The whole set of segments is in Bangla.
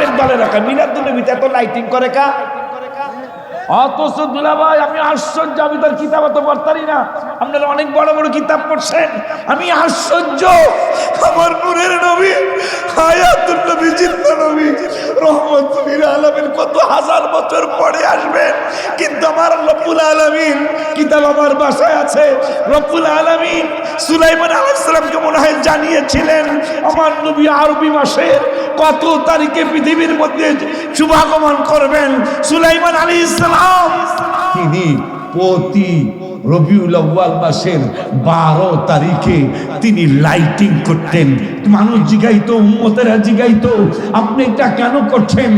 আগের দলে রাখা। মিলাদুন্নবীতে এত লাইটিং করে কা? অথচ দুলা ভাই আমি আশ্চর্য, আমি তার কিতাব তো পড়তারি না, আপনারা অনেক বড় বড় কিতাব পড়ছেন, আমি আশ্চর্য। আমার নূরের নবী, হায়াতুন নবী, জিন্দা নবী, রহমাতুল লিল আলামিন কত হাজার বছর পরে আসবেন, কিন্তু আমার রব্বুল আলামিন কিতাব আমার বাসায় আছে। রব্বুল আলামিন সুলাইমান আলাইহিস সালামকে মনে হয় জানিয়েছিলেন আমার নবী আরবি মাসের কত তারিখে পৃথিবীর মধ্যে শুভাগমন করবেন। সুলাইমান আলাইহিস সালাম তিনি প্রতি রবিউল আউয়াল মাসের 12 তারিখে তিনি লাইটিং করতেন। মানুষ জিগাইতো, উম্মতেরা জিগাইতো, আপনি এটা কেন করছেন?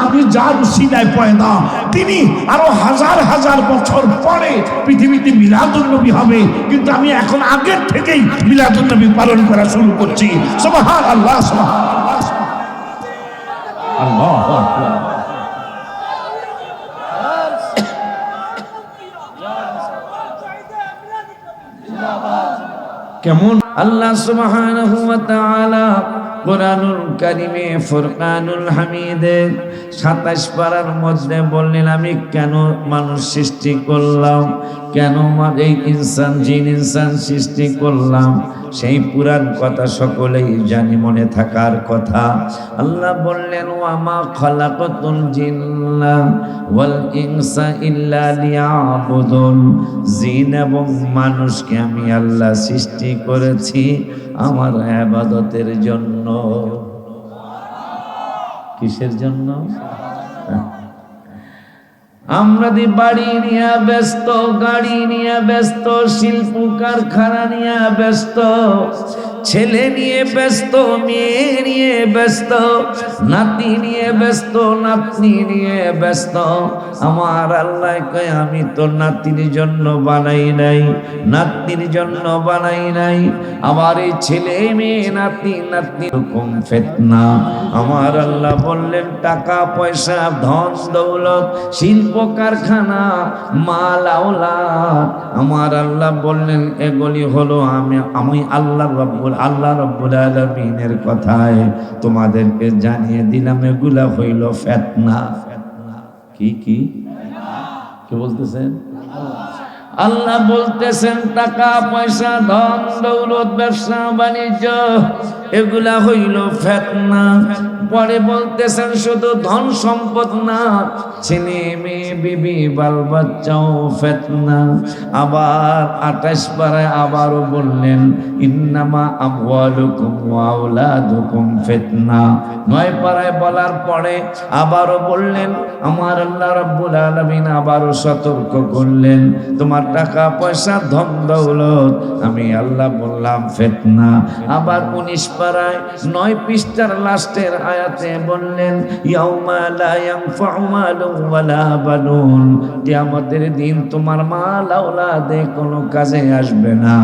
আমি যার উসিলায় পয়দা, তিনি আরো হাজার হাজার বছর পরে পৃথিবীতে মিলাদুন্নবী হবে, কিন্তু আমি এখন আগের থেকেই মিলাদুন্নবী পালন করা শুরু করছি। সুবহানাল্লাহ, সুবহানাল্লাহ, আল্লাহু আকবার। কেমন আল্লাহ সুবহানাহু ওয়া তাআলা কুরআনুল কারীমে ফুরকানুল হামিদে 27 পারার মধ্যে বললেন আমি কেন মানুষ সৃষ্টি করলাম, কেন এই ইনসান জিন ইনসান সৃষ্টি করলাম, সেই পুরাণ কথা সকলেই জানি, মনে থাকার কথা। আল্লাহ বললেন ওয়া মা খালাকাতুল জিন্না ওয়াল ইনসা ইল্লা লিয়াবুদুন, জিন এবং মানুষকে আমি আল্লাহ সৃষ্টি করেছি আমার ইবাদতের জন্য। কিসের জন্য? আমরা দি বাড়ি নিয়ে ব্যস্ত, গাড়ি নিয়ে ব্যস্ত, শিল্প কারখানা নিয়ে ব্যস্ত, ছেলে নিয়ে ব্যস্ত, মেয়ে নিয়ে ব্যস্ত, নাতি নিয়ে ব্যস্ত, নাতনি নিয়ে ব্যস্ত। আমার আল্লাহ কয় আমি তো নাতির জন্য বানাই নাই, নাতনির জন্য বানাই নাই। আমার এই ছেলে মেয়ে নাতি নাতনি রকম ফিতনা। আমার আল্লাহ বললেন টাকা পয়সা, ধন দৌলত, শিল্প কারখানা, মাল আওলাদ, আমার আল্লাহ বললেন এগুলি হলো আমি আল্লাহ রব্বুল আলামিনের কথায় তোমাদেরকে জানিয়ে দিলাম এগুলা হইল ফিতনা। কি কি কি বলতেছেন? আল্লাহ বলতেছেন টাকা পয়সা, ধন দৌলত, ব্যবসা বাণিজ্য এগুলা হইল ফিতনা। পরে বলতেছেন শুধু ধন সম্পদ না, ছেলে মেয়ে বিবি বাল বাচ্চাও ফিতনা। আবার 28 পারায় আবারও বললেন ইন্নামা আমওয়ালুকুম ওয়া আওলাদুকুম ফিতনা। 9 পারায় বলার পরে আবারও বললেন, আমার আল্লাহ রাব্বুল আলামিন আবারও সতর্ক করলেন তোমার টাকা পয়সা ধন দৌলত আমি আল্লাহ বললাম ফিতনা। আবার 19 পারায় 9 পৃষ্ঠার লাস্টের আয়াতে বললেন ইয়াউমা লা ইয়ানফাউ মালুন ওয়ালা বানুন, কিয়ামতের দিন তোমার মাল আওলাদে কোনো কাজে আসবে না,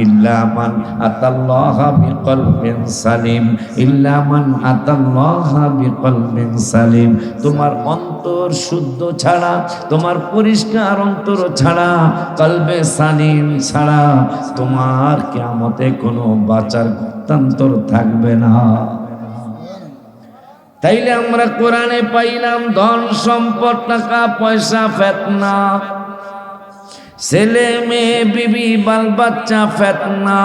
ইল্লা মান আতাল্লাহা বিকলবিন সালিম, ইল্লা মান আতাল্লাহা বিকলবিন সালিম। তোমার অন্তর শুদ্ধ ছাড়া, তোমার পরিষ্কার অন্তর ছাড়া, কলবে সালিম ছাড়া তোমার কিয়ামতে কোনো বাঁচার গত্যন্তর থাকবে না। তাইলে আমরা কোরআনে পাইলাম ধন সম্পদ টাকা পয়সা ফিতনা, ছেলে মেয়ে বিবি বাল বাচ্চা ফিতনা,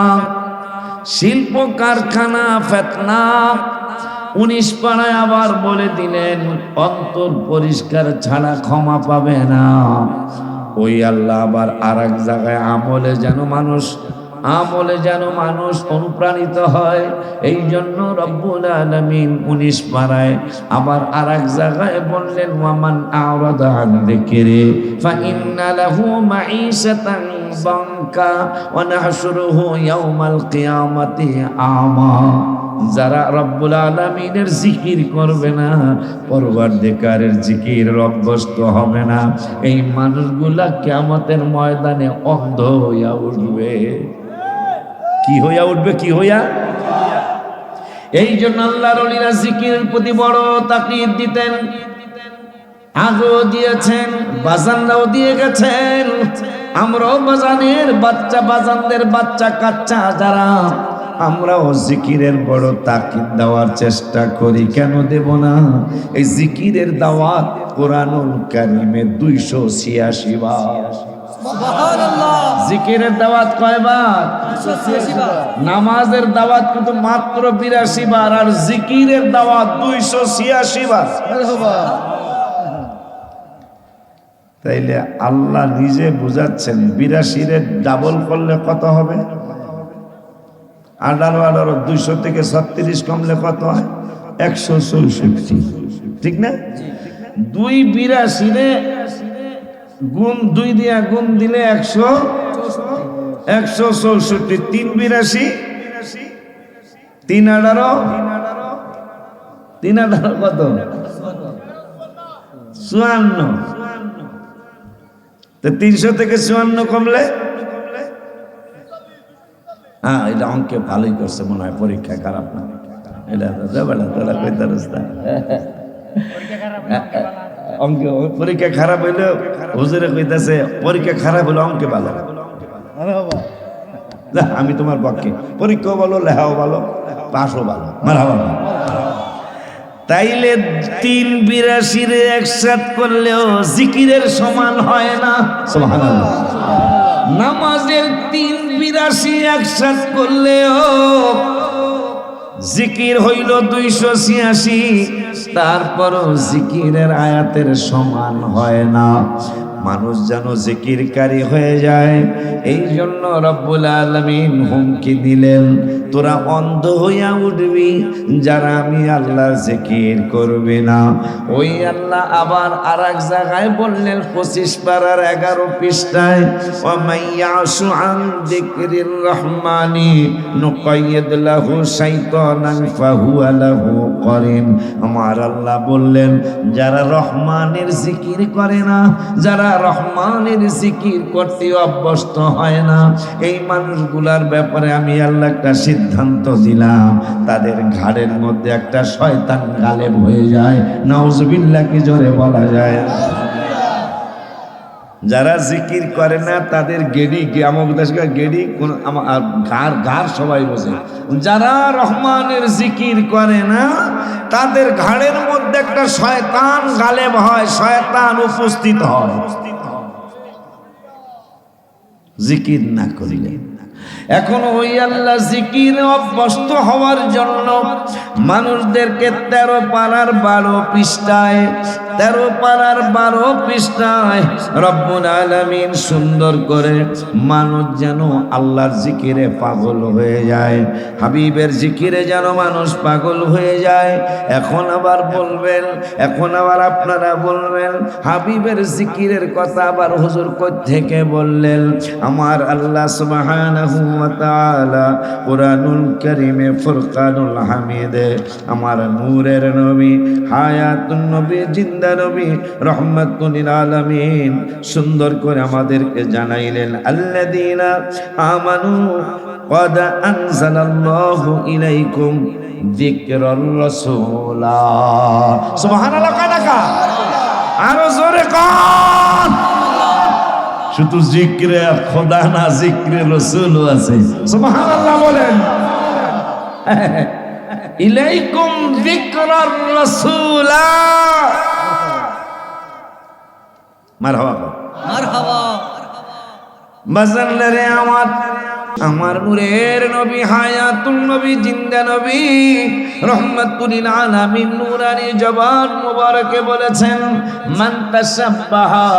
শিল্প কারখানা ফিতনা। 19 পারায় আবার বলে দিলেন অন্তর পরিষ্কার ছাড়া ক্ষমা পাবে না। ওই আল্লাহ আবার আরেক জায়গায় আমলে যেন মানুষ অনুপ্রাণিত হয়, এই জন্য রব্বুল আলামিন 19 পারায় আবার আরেক জায়গায় বললেন ওয়ামান আরাদা আন যিকরি ফাইন্না লাহু মাঈশাতান বাঙ্কা ওয়া নাহশুরুহু ইয়াওমাল কিয়ামাতি আমা। যারা রব্বুল আলামিনের জিকির করবে না, পরওয়ারদিগারের জিকিরের অভ্যস্ত হবে না, এই মানুষগুলা কিয়ামতের ময়দানে অন্ধ হইয়া উঠবে। কি হইয়া উঠবে? কি হইয়া? এই জন্য আল্লাহর ওলিরা জিকিরের প্রতি বড় তাকিদ দিতেন, আগ্রহ দিয়েছেন, বাজানরাও দিয়ে গেছেন। আমরাও বাজানের বাচ্চা, বাজানদের বাচ্চা কাচ্চা যারা আমরাও জিকিরের বড় তাকিদ দেওয়ার চেষ্টা করি, কেন দেব না? এই জিকিরের দাওয়াত কোরআনুল কারীমে 286 বার। সুবহানাল্লাহ। জিকিরের দাওয়াত কয়বার? 286 বার। নামাজের দাওয়াত কিন্তু মাত্র 82 বার, আর জিকিরের দাওয়াত 286 বার। তাইলে আল্লাহ নিজে বুঝাচ্ছেন 82 ডাবল করলে কত হবে? 18 200 থেকে 36 কমলে কত হয়? 164, ঠিক না? 282 গুণ 2 দিয়া গুণ দিলে 164, 382, 318 কত? 54। তো 300 থেকে 54 কমলে, হ্যাঁ এটা অঙ্কে ভালোই করছে মনে হয়, পরীক্ষা খারাপ না এটা। অঙ্ক পরীক্ষা খারাপ হইলে হুজুরে কইতাছে পরীক্ষা খারাপ হইলে অঙ্কে ভালো। আমি তোমার পক্ষে, পরীক্ষাও ভালো, লেখাও ভালো, পাশও ভালো। তাইলে 382 একসাথ করলেও জিকিরের সমান হয় না। সুবহানাল্লাহ। নামাজের 382 একসাথ করলেও জিকির হইল 286, তারপরও জিকিরের আয়াতের সমান হয় না। মানুষ যেন জিকিরকারী হয়ে যায়, এই জন্য রব্বুল আলামিন হুমকি দিলেন, তোরা অন্ধ হইয়া উঠবি যারা আমি আল্লাহর জিকির করবে না। ওই আল্লাহ আবার আরেক জায়গায় বললেন 25 পারার 11 পৃষ্ঠায়, ওয়া মাইয়াশু আন যিকরির রহমানি নুকাইয়িদ লাহু শাইতানান ফাহুয়া লাহু করিন। আমার আল্লাহ বললেন যারা রহমানের জিকির করে না, যারা রহমানের জিকির করতে অভ্যস্ত হয় না, এই মানুষগুলার ব্যাপারে আমি আল্লাহ একটা সিদ্ধান্ত দিলাম, তাদের ঘাড়ের মধ্যে একটা শয়তান গালেব হয়ে যায়। নাউজুবিল্লাহ, কি জোরে বলা যায়? যারা জিকির করে না তাদের গেড়ি, গেড়ি ঘাড় সবাই বোঝে। যারা রহমানের জিকির করে না তাদের ঘাড়ের মধ্যে একটা শয়তান গালেব হয়, শয়তান উপস্থিত হয় জিকির না করিলে। এখন ওই আল্লাহ জিকির অভ্যস্ত হওয়ার জন্য মানুষদেরকে 13 পারার 12 পৃষ্ঠায়, 13 পারার 12 পৃষ্ঠায় রব্বুল আলামিন সুন্দর করে মানুষ যেন আল্লাহর জিকিরে পাগল হয়ে যায়, হাবিবের জিকিরে যেন মানুষ পাগল হয়ে যায়। এখন আবার বলবেন, এখন আবার আপনারা বলবেন হাবিবের জিকিরের কথা আবার হুজুর কই থেকে বললেন? আমার আল্লাহ সুবহানাহু ওয়া তাআলা কুরআনুল কারীমে ফুরকানুল হামিদে আমার নূরের নবী, হায়াতুন নবী, জিন্দা নবী, রহমাতুল লিল আলামিন সুন্দর করে আমাদেরকে জানাইলেন, আল্লাযীনা আমানু ক্বাদ আনজালাল্লাহু ইলাইকুম যিকরার রাসূলা। সুবহানাল্লাহ। কানাকা আরো জোরে কোন? শুধু জিক্রে খোদা না, জিক্রে রাসূলও আছে। সুবহানাল্লাহ বলেন। ইলাইকুম যিকরার রাসূলা। মারহাবা মারহাবা। বাজানরে আমার নূরের নবী, হায়াতুন নবী, জিন্দা নবী, রহমাতুল লিল আলামিন নূরানি জবান মুবারকে বলেছেন, মান তাশাব্বাহা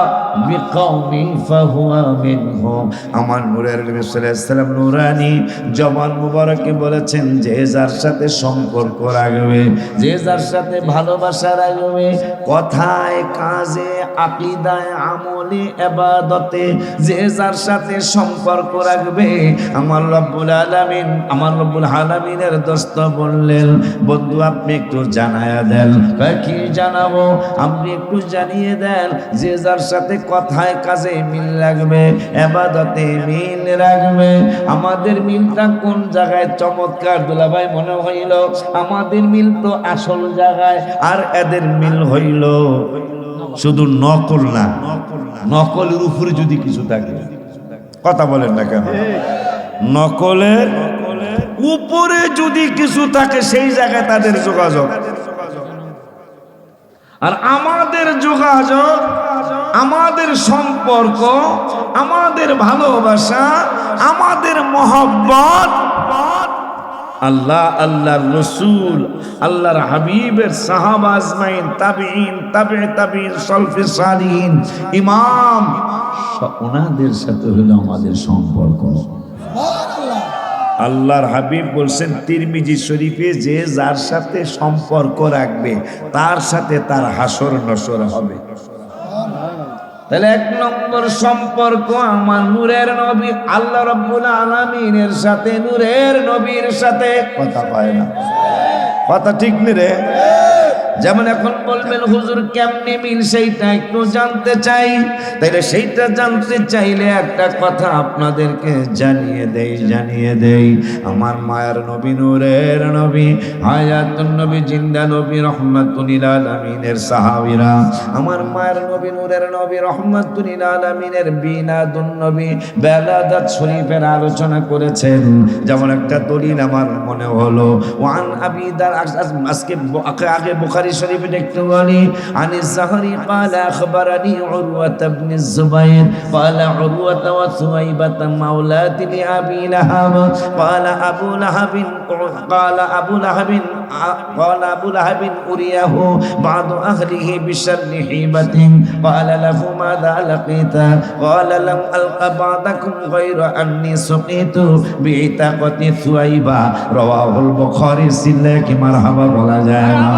বিকওমি ফাহুয়া মিনহুম। আমার নূরের নবী সাল্লাল্লাহু আলাইহি ওয়াসাল্লাম নূরানি জবান মুবারকে বলেছেন, যে যার সাথে সম্পর্ক রাখবে, যে যার সাথে ভালোবাসা রাখবে, কথায় কাজে আকীদায় আমলে ইবাদতে যে যার সাথে সম্পর্ক রাখবে, আমার রব্বুল আলামিনের দোস্ত বললেন, বন্ধু আপনি একটু জানায়া দেন। কি জানাবো? আপনি একটু জানিয়ে দেন যে যার সাথে কথায় কাজে মিল রাখবে, ইবাদতে মিল রাখবে। আমাদের মিলটা কোন জায়গায় চমৎকার দুলাভাই মনে হইল? আমাদের মিল তো আসল জায়গায়, আর এদের মিল হইল শুধু নকল না, নকলের উপরে যদি কিছু থাকে। কথা বলেন না কেন? নকলের উপরে যদি কিছু থাকে সেই জায়গায় তাদের যোগাযোগ। আর আমাদের যোগাযোগ, আমাদের সম্পর্ক, আমাদের ভালোবাসা, আমাদের মহব্বত আল্লাহ, আল্লাহর রসুল, আল্লাহর হাবিবের সাহাবা আজমাইন, তাবিঈন, তাবে তাবিঈন, সলফে সালিহিন, ইমাম, ওনাদের সাথে হলো আমাদের সম্পর্ক। আল্লাহর হাবিব বলছেন তিরমিজি শরীফে, যে যার সাথে সম্পর্ক রাখবে তার সাথে তার হাসর নসর হবে। তাহলে এক নম্বর সম্পর্ক আমার নূরের নবী আল্লাহ রাব্বুল আলামিনের সাথে, নূরের নবীর সাথে। কথা পায় না, কথা ঠিক নি রে? যেমন এখন বলবেন হুজুর কেমনে মিল, সেইটা একটু জানতে চাই। তাইলে সেইটা জানতে চাইলে একটা কথা আপনাদেরকে জানিয়ে দেই। আমার মায়ের নবী, নূরের নবী, হায়াতুন নবী, জিন্দা নবী, রহমাতুল লিল আলামিনের সাহাবীরা আমার মায়ের নবী, নূরের নবী, রহমাতুল লিল আলামিনের বিনাদুন নবী বেলাদাত শরীফের আলোচনা করেছেন। যেমন একটা দলিল আমার মনে হলো, ওয়ান আবি দার, আজকে আগে বুখারী শরীফে দেখতে বলি, আনিস যাহরি قال اخبرني عروة بن الزبير قال عروة وثويبة مولات لأبي لهب قال أبو لهب أريه بعض أهله بشر حيبة قال له ماذا لقيت قال لم ألق بعضكم غير أني سقيت بعتاقة ثويبة رواه البخاري। সিল্লাকি মারহাবা বলা যায় না?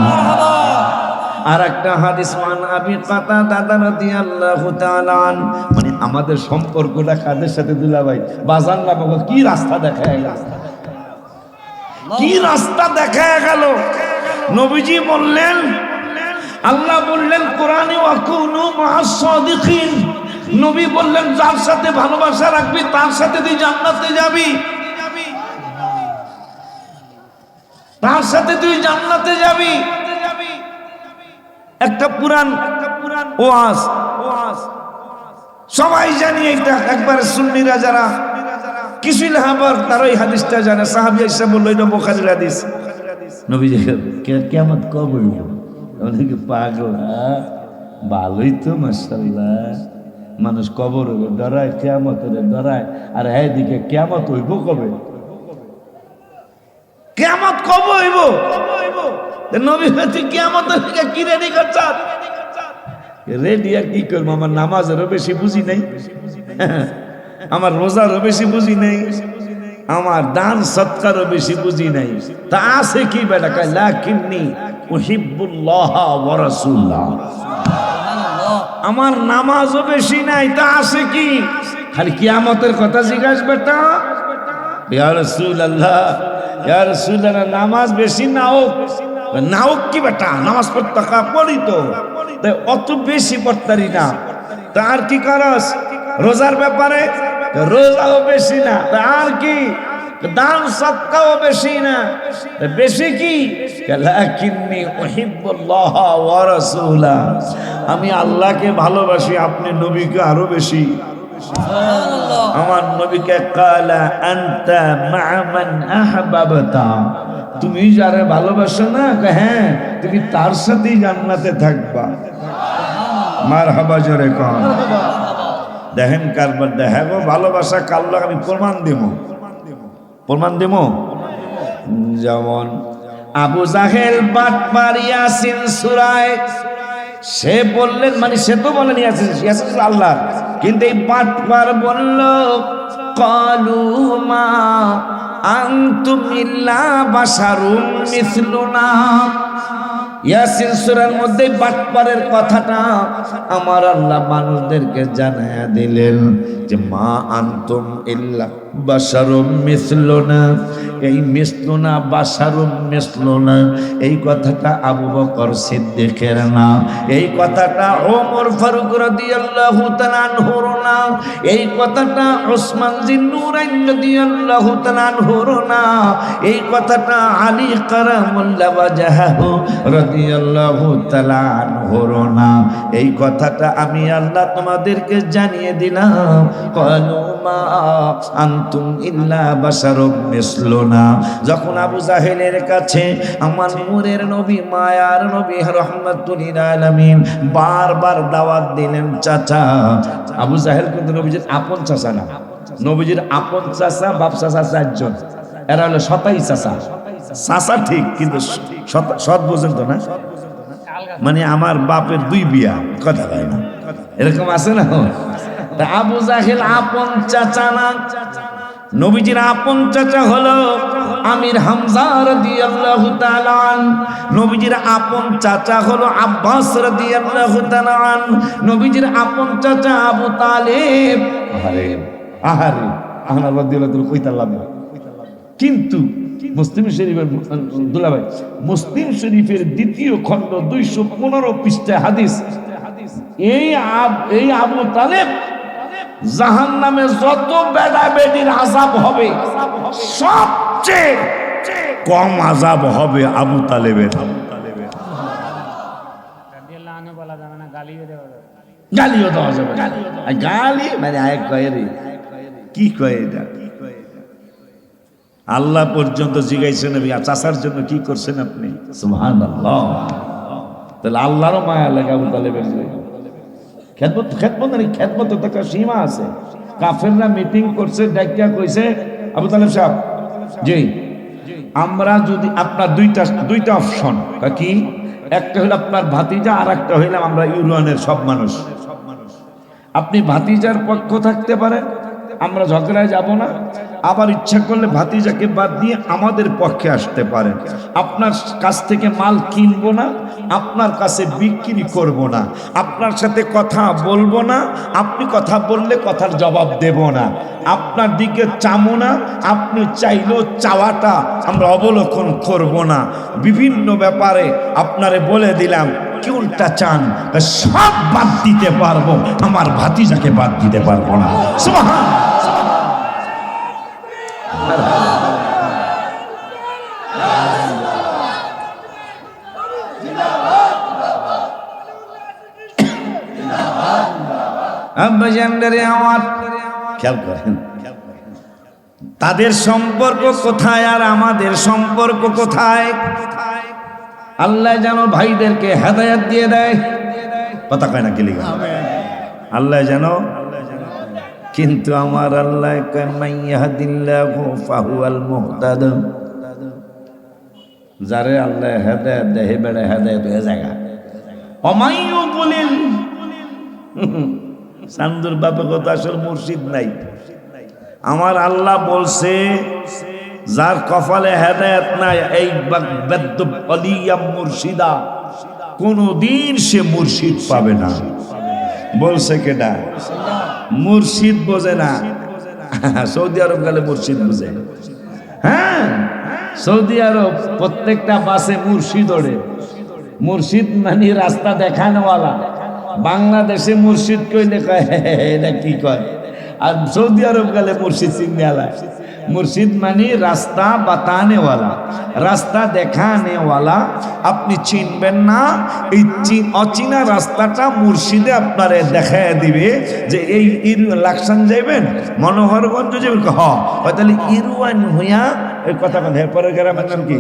আর একটা হাদিস, মান আবি কাতাদা রাদিয়াল্লাহু তাআলা আন, মানে আমাদের সম্পর্কটা কাদের সাথে দুলাভাই? বাজার না বাবা, কি রাস্তা দেখায় গেল, কি রাস্তা দেখায় গেল। নবীজি বললেন, আল্লাহ বললেন কোরআনে, ওয়াকুনু মা'আস সাদিকিন। নবী বললেন যার সাথে ভালোবাসা রাখবি তার সাথে তুই জান্নাতে যাবি, তার সাথে তুই জান্নাতে যাবি। একটা পুরান ওয়াজ, সবাই জানি এটা, একবারে সুন্নিরা যারা কিছু লেহাবার তারা এই হাদিসটা জানে। সাহাবী আয়েশা বলল এটা বুখারীর হাদিস। নবীজি কিয়ামত কবে হইল? অনেকে পাগল, ভালোই তো মাশাআল্লাহ, মানুষ কবরে ডরায়, কিয়ামতের ডরায়, আর এদিকে কিয়ামত হইব কবে? কিয়ামত কবে হইব? নবী তুই কিয়ামতের দিকে কি রেডি করছাস? রেডি আর কি করবো? আমার নামাজেরও বেশি বুঝি নাই, আমার রোজারও বেশি বুঝি নাই, আমার দান সৎকারও বেশি বুঝি নাই। তা আছে কি বেটা? কয় লাকিন্নী উহিব্বুল্লাহ ওয়া রাসূলুল্লাহ। আমার নামাজও বেশি নাই, তা আছে কি? খালি কিয়ামতের কথা জিজ্ঞাসা বেটা। ইয়া রাসূলুল্লাহ, ইয়া রাসূলুল্লাহ, নামাজ বেশি নাও নাও কি বেটা? নামাজ পড়তে পড়ি তো, তাই অত বেশি পড়তারি না। তার কি করস? রোজার ব্যাপারে রোজাও বেশি না, আর কি দান সদকাও বেশি না, বেশি কি? লাকিন্নী উহিব্বুল্লাহ ওয়া রাসূলা, আমি আল্লাহকে ভালোবাসি, আপনি নবীকে আরো বেশি। আমার নবীকে কালা আনতা মা'a মান আহবাবতা, তুমি যারে ভালোবাসো না, হ্যাঁ তুমি তার সাথেই জান্নাতে থাকবা। মারহাবা জোরে কন। দেখেন কারবার দেখাবো ভালোবাসা কাল্লা, আমি প্রমাণ দিব। যেমন আবু জাহেল বাটপার ইয়াসিন সূরায় সে বললেন, মানে সে তো বলেন ইয়াসিন আল্লাহ, কিন্তু এই বাটপার বলল ক্বালু মা আনতুম ইল্লা বাশারুম মিসলুনা। ইয়াসিন সূরার মধ্যে বাটপারের কথাটা আমার আল্লাহ মানুষদেরকে জানায়া দিলেন যে মা আনতুম ইল্লা বাশারুম মিসলুনা। এই মিসলুনা, বাশারুম মিসলুনা, এই কথাটা আবু বকর সিদ্দিকের না, এই কথাটা ওমর ফারুক রাদিয়াল্লাহু তাআলা আনহুর না, এই কথাটা উসমান জিন্নুরাইন রাদিয়াল্লাহু তাআলা আনহুর না, এই কথাটা আলী কারামুল্লাহ ওয়াজহাহু রাদিয়াল্লাহু তাআলা আনহুর না। এই কথাটা আমি আল্লাহ তোমাদেরকে জানিয়ে দিলাম। ক্বালু মা আনতুম ইল্লা বাশারুম মিসলুনা। যখন আবু জাহেলের কাছে আমার নূরের নবী, মায়ার নবী রাহমাতুল লিল আলামিন বারবার দাওয়াত দিলেন, চাচা। আবু জাহেল কিন্তু নবীজির আপন চাচা না, নবীজির আপন চাচা বাপ চাচা চারজন, এরা হলো সতাই চাচা। চাচা ঠিক, কিন্তু সৎ বোঝেন তো না, মানে আমার বাপের দুই বিয়া, কথা কয় না, এরকম আছে না। তা আবু জাহেল আপন চাচা না, নবীজির আপন চাচা হলো আমির হামজা রাদিয়াল্লাহু তাআলা আনহু, নবীজির আপন চাচা হলো আব্বাস রাদিয়াল্লাহু তাআলা আনহু, নবীজির আপন চাচা আবু তালেব। আহারে আহনা রাদিয়াল্লাহু কইতাল্লাহ। কিন্তু মুসলিম শরীফের দুলাভাই, মুসলিম শরীফের দ্বিতীয় খণ্ড 215 পৃষ্ঠায় হাদিস, এই আবু তালেব জাহান্নামে যত বেড়া বেডির আযাব হবে সবচেয়ে কম আযাব হবে আবু তালেবের। গালিও দেওয়া যাবে, গালি মানে আয়েক কয়ে রে, কি কয়ে এটা? আল্লাহ পর্যন্ত জিজ্ঞাসেন চাচার জন্য কি করছেন আপনি? সুবহানাল্লাহ। তাহলে আল্লাহরও মায়া লাগে আবু তালেবের। খেদমত তো একটা সীমা আছে। কাফেররা মিটিং করছে, ডাকিয়া কইছে আবু তালেব সাহেব, জি আমরা যদি আপনার দুইটা অপশন, কি একটা হইল আপনার ভাতিজা, আর একটা হইলাম আমরা ইউনিয়নের সব মানুষ। আপনি ভাতিজার পক্ষ থাকতে পারেন, আমরা ঝগড়ায় যাব না, আবার ইচ্ছা করলে ভাতিজাকে বাদ দিয়ে আমাদের পক্ষে আসতে পারেন। আপনার কাছ থেকে মাল কিনবো না, আপনার কাছে বিক্রি করব না, আপনার সাথে কথা বলবো না, আপনি কথা বললে কথার জবাব দেব না, আপনার দিকে চামো না, আপনি চাইলেও চাওয়াটা আমরা অবলোকন করব না। বিভিন্ন ব্যাপারে আপনারে বলে দিলাম, কোনটা চান সব বাদ দিতে পারবো, আমার ভাতিজাকে বাদ দিতে পারবো না। সুবহানাল্লাহ। খেয়াল করেন তাদের সম্পর্ক কোথায় আর আমাদের সম্পর্ক কোথায়। আল্লাহ যেন ভাইদেরকে হেদায়েত দিয়ে দেয়, কথা কয় না কি আল্লাহ যেন। কিন্তু আমার আল্লাহ মাইয়াহদিল্লাহু ফাহুয়াল মুহতাদ, যারে আল্লাহ হেদায়েত দেয় হে বেড়া হেদায়েত হয়ে যায়। অমাইয়ুবলিল সান্দুর বাপে কত আসল মুর্শিদ নাই। আমার আল্লাহ বলছে যার কপালে হেদায়েত নাই, এই বেদ্য অলিয়া মুর্শিদা কোনদিন সে মুর্শিদ পাবে না। বলছে কেডা? মুর্শিদ বোঝে না। সৌদি আরব গেলে মুর্শিদ বুঝে। হ্যাঁ, সৌদি আরব প্রত্যেকটা বাসে মুর্শিদ ওড়ে। মুর্শিদ মানে রাস্তা দেখানোওয়ালা। বাংলাদেশে মুর্শিদ কইলে কয় এটা কি কয়, আর সৌদি আরব গেলে মুর্শিদ চিন্নেওয়ালা। মুর্শিদ মানে রাস্তা বাতানেওয়ালা, রাস্তা দেখানেওয়ালা। আপনি চিনবেন না, এই অচিনা রাস্তাটা মুর্শিদে আপনারে দেখায় দিবে যে এই লাকসান যাইবেন, মনোহরগঞ্জ যাবেন, তাহলে ইরুয়ান হইয়া এই কথা পরের গ্রামের নাম কি?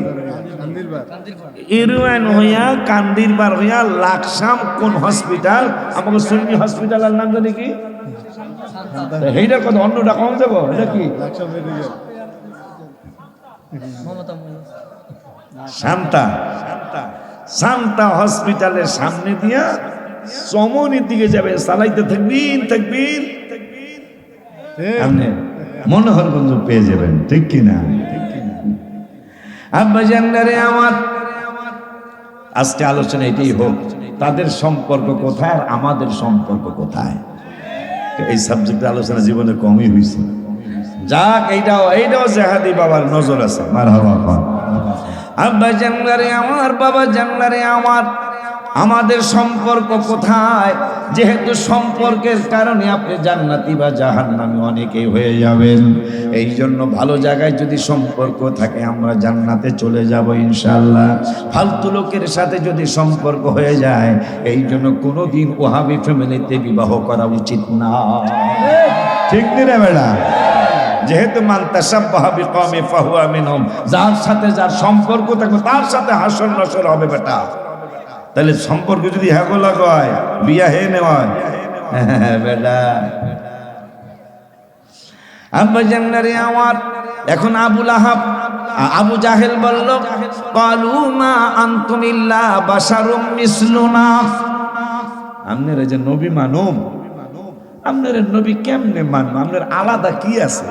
ইরুয়ান হইয়া কান্দিরবার হইয়া লাকসাম কোন হসপিটাল? আমাকে সুন্নি হসপিটালের নাম জানি কি? এইটার কথা অন্যটা কম যাবো, এটা কি? শান্তা শান্তা হসপিটালের সামনে দিয়া চমনির দিকে যাবে, চালাইতে থাকবেন মনোহরগঞ্জ পেয়ে যাবেন, ঠিক কিনা? আব্বা জানদারে আমার আজকে আলোচনা এটাই হোক, তাদের সম্পর্ক কোথায় আর আমাদের সম্পর্ক কোথায়। এই সাবজেক্টে আলোচনা জীবনে কমই হয়েছে। যাক, এইটাও জেহাদি বাবার নজর আছে। মারহাবা। আব্বা জানলারে আমার, বাবা জানলারে আমার, আমাদের সম্পর্ক কোথায়? যেহেতু সম্পর্কের কারণে আপনি জান্নাতি বা জাহান্নামী অনেকেই হয়ে যাবেন। এই জন্য ভালো জায়গায় যদি সম্পর্ক থাকে আমরা জান্নাতে চলে যাব ইনশাআল্লাহ। ফালতু লোকের সাথে যদি সম্পর্ক হয়ে যায়, এই জন্য কোনোদিন ওহাবি ফ্যামিলিতে বিবাহ করা উচিত না, ঠিক না বেড়া? যেহেতু মান তাশাব্বাহা বিকওমি ফাহুয়া মিনহুম, যার সাথে যার সম্পর্ক থাকবে তার সাথে হাসর নসর হবে বেটা। তাহলে সম্পর্ক যদি হ্যাগো লাগায় বিয়া হে নেওয়ায় বেটা আব্বা জান্নারে আমার। এখন আবু জাহেল বলল ক্বালু মা আনতুম ইল্লা বাশারুম মিসলুনা, আপনারা যে নবী মানব, আপনারা নবী কেমনে মানব? আপনার আলাদা কি আছে?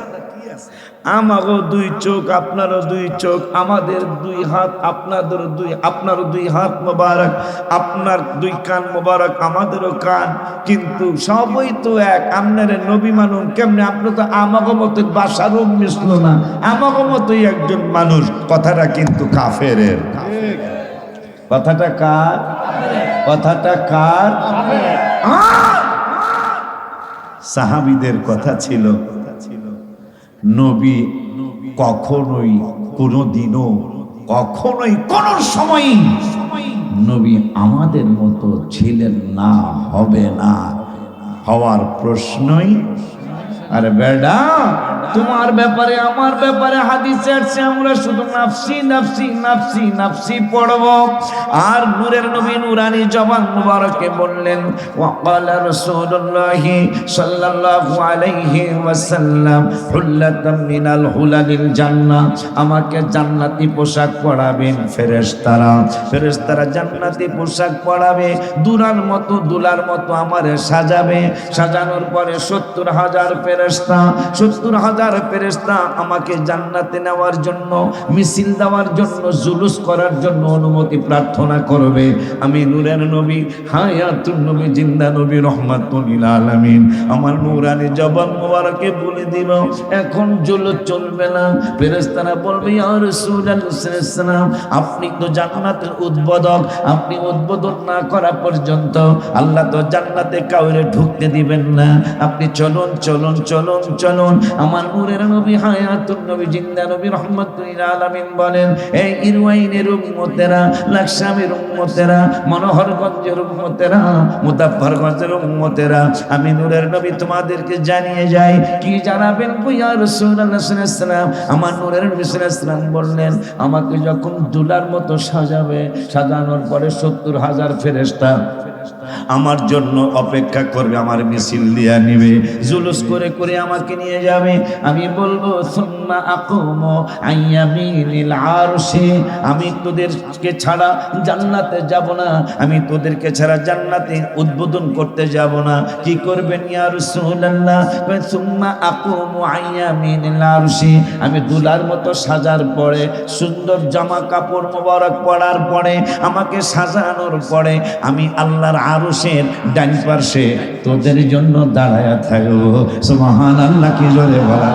আমারও দুই চোখ, আপনারও দুই চোখ, আমাদের দুই হাত, আপনারও দুই হাত মোবারক, আপনার দুই কান মোবারক, আমাদেরও কান, কিন্তু সবই তো এক। আপনার নবী মানুষ কেমনে? আপনি তো আমাগো মতো বাশারুম মিসলুনা, আমাগো মতোই একজন মানুষ। কথাটা কিন্তু কাফেরের। কথাটা কার? কথাটা কার? সাহাবীদের কথা ছিল, নবী কখনোই কোনোদিনও কখনোই কোন সময়ই নবী আমাদের মতো ছিলেন না, হবে না, হওয়ার প্রশ্নই। আর বেডা তোমার ব্যাপারে আমার ব্যাপারে হাদিসে আসছে আমরা শুধু নাফসি নাফসি নাফসি নাফসি পড়ব। আর নূরের নবী নুরানি জবান মুবারকে বললেন ওয়াকালা রাসূলুল্লাহ সাল্লাল্লাহু আলাইহি ওয়াসাল্লাম হুল্লাতাম মিনাল হুলালিল জান্নাহ, আমাকে জান্নাতি পোশাক পরাবেন ফেরেশতারা। ফেরেশতারা জান্নাতি পোশাক পরাবে, দুলার মতো আমারে সাজাবে। সাজানোর পরে ৭০,০০০ ফেরেশতা, ৭০,০০০ ফেরেশতা আমাকে জান্নাতে নেওয়ার জন্য, মিছিল দেওয়ার জন্য, জুলুস করার জন্য অনুমতি প্রার্থনা করবে। আমি নূরের নবী, হায়াতুন নবী, জিন্দা নবী, রহমাতুল লিল আলামিন আমার নূরানি জবান মোবারকে বলে দিব এখন জুলুস চলবে না। ফেরেশতারা বলবে ইয়া রাসূলুল্লাহ সাল্লাল্লাহু আলাইহি, আপনি তো জান্নাতের উদ্বোধক, আপনি উদ্বোধন না করা পর্যন্ত আল্লাহ তো জান্নাতে কাউরে ঢুকতে দিবেন না। আপনি চলুন চলুন চলুন চলুন। আমার নূরের নবী, হায়াতুন নবী, জিন্দা নবী, রহমাতুল লিল আলামিন বলেন এই ইরওয়াইনের উম্মতেরা, লাকসামের উম্মতেরা, মনোহরগঞ্জের উম্মতেরা, মুজাফফরগঞ্জের উম্মতেরা, আমি নূরের নবী তোমাদেরকে জানিয়ে যাই। কি জানাবেন গো ইয়া রাসূলুল্লাহ সাল্লাল্লাহু আলাইহি ওয়াসাল্লাম? আমার নূরের নবী সাল্লাল্লাহু আলাইহি ওয়াসাল্লাম বললেন আমাকে যখন দুলার মতো সাজাবে, সাজানোর পরে ৭০,০০০ ফেরেশতা আমার জন্য অপেক্ষা করবে, আমার মিছিল দিয়া নিবে, জুলুস করে করে আমাকে নিয়ে যাবে। আমি বলবো সুম্মা আকুমু আইয়ামিনিল আরশি, আমি তোদেরকে ছাড়া জান্নাতে যাব না, আমি তোদেরকে ছাড়া জান্নাতে উদ্বোধন করতে যাব না। কি করবেন ইয়া রাসূলুল্লাহ? সুম্মা আকুমু আইয়ামিনিল আরশি, আমি দুলার মতো সাজার পরে, সুন্দর জামা কাপড় মোবারক পরার পরে, আমাকে সাজানোর পরে আমি আল্লাহর আরশের ডান পাশে তোদের জন্য দাঁড়ায়া থাকবো। সুবহানাল্লাহ, কি জোরে বলা।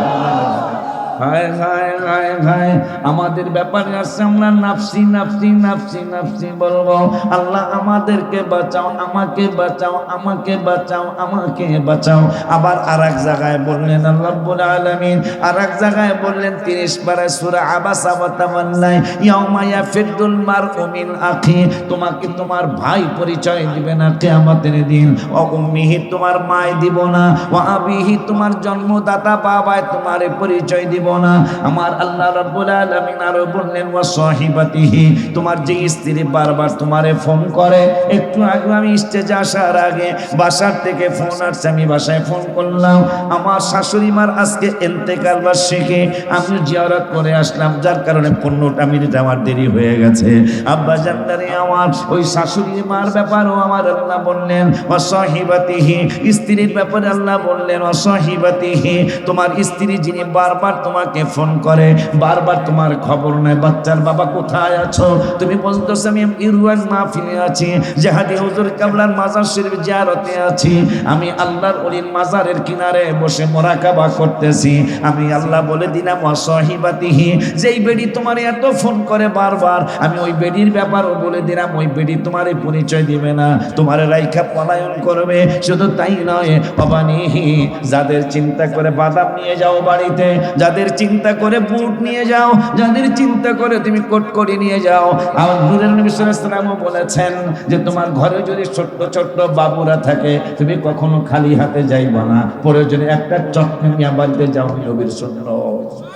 হায় হায় হায় হায়, আমাদের ব্যাপারে আসছে আমরা নাফসি নাফসি নাফসি নাফসি বলবো। আল্লাহ আমাদেরকে বাঁচাও, আমাকে বাঁচাও, আমাকে বাঁচাও, আমাকে বাঁচাও। আবার আরেক জায়গায় বললেন আল্লাহ রাব্বুল আলামিন, আরেক জায়গায় বললেন ৩০ পারা সূরা আবাসা ওয়া তাওয়াল্লা, ইয়াউমা ইয়াফিরুল মারউ মিন আখি, তোমাকে তোমার ভাই পরিচয় দিবে না কিয়ামতের দিন। ওয়া উম্মিহি, তোমার মায় দিব না। ওয়া আবিহি, তোমার জন্মদাতা বাবায় তোমারে পরিচয় দিব না। আমার আল্লাহ রাব্বুল আলামিন আরো বললেন ওয়া সাহিবাতিহি, তোমার যে স্ত্রী বারবার তোমারে ফোন করে। একটু আগে আমি স্টেজে আসার আগে বাসার থেকে ফোন আসছে, আমি বাসায় ফোন করলাম, আমার শাশুড়ি মার আজকে ইন্তেকাল বার্ষিকী, আমি জিয়ারত করে আসলাম, যার কারণে 15টা মিনিট আমার দেরি হয়ে গেছে। আব্বা জান্নারে আমার ওই শাশুড়ি মার ব্যাপারেও আমার আল্লাহ বললেন ওয়া সাহিবাতিহি, স্ত্রীর ব্যাপারে আল্লাহ বললেন ওয়া সাহিবাতিহি, তোমার স্ত্রী যিনি বারবার তোমাকে ফোন করে, বারবার তোমার খবর নেয়, বাচ্চার বাবা কোথায় আছো? তুমি বলতেছো আমি ইরওয়ান মাহফিলে আছি, জাহাদি হুজুর কাবলার মাজার শরীফ জিয়ারতে আছি, আমি আল্লাহর ওলির মাজারের কিনারে বসে মুরাকাবা করতেছি। আমি আল্লাহ বলে দিলাম ওয়া সাহিবাতিহি, যেই বেডি তোমারে এত ফোন করে বারবার, আমি ওই বেডির ব্যাপারও বলে দিলাম, ওই বেডি তোমারে পরিচয় দিবে না, তোমারে রাইখা পলায়ন করবে। শুধু তাই নয়, বাবানিহি, যাদের চিন্তা করে বাদাম নিয়ে যাও বাড়িতে, যাদের যাদের চিন্তা করে বুট নিয়ে যাও, যাদের চিন্তা করে তুমি কোটকড়ি নিয়ে যাও। আমার নূরের নবী সাল্লাল্লাহু আলাইহি ওয়াসাল্লাম বলেছেন যে তোমার ঘরে যদি ছোট্ট ছোট্ট বাবুরা থাকে তুমি কখনো খালি হাতে যাইবা না, প্রয়োজনে একটা চটনি নিয়ে বাড়িতে যাও, নবীর সুন্নাত।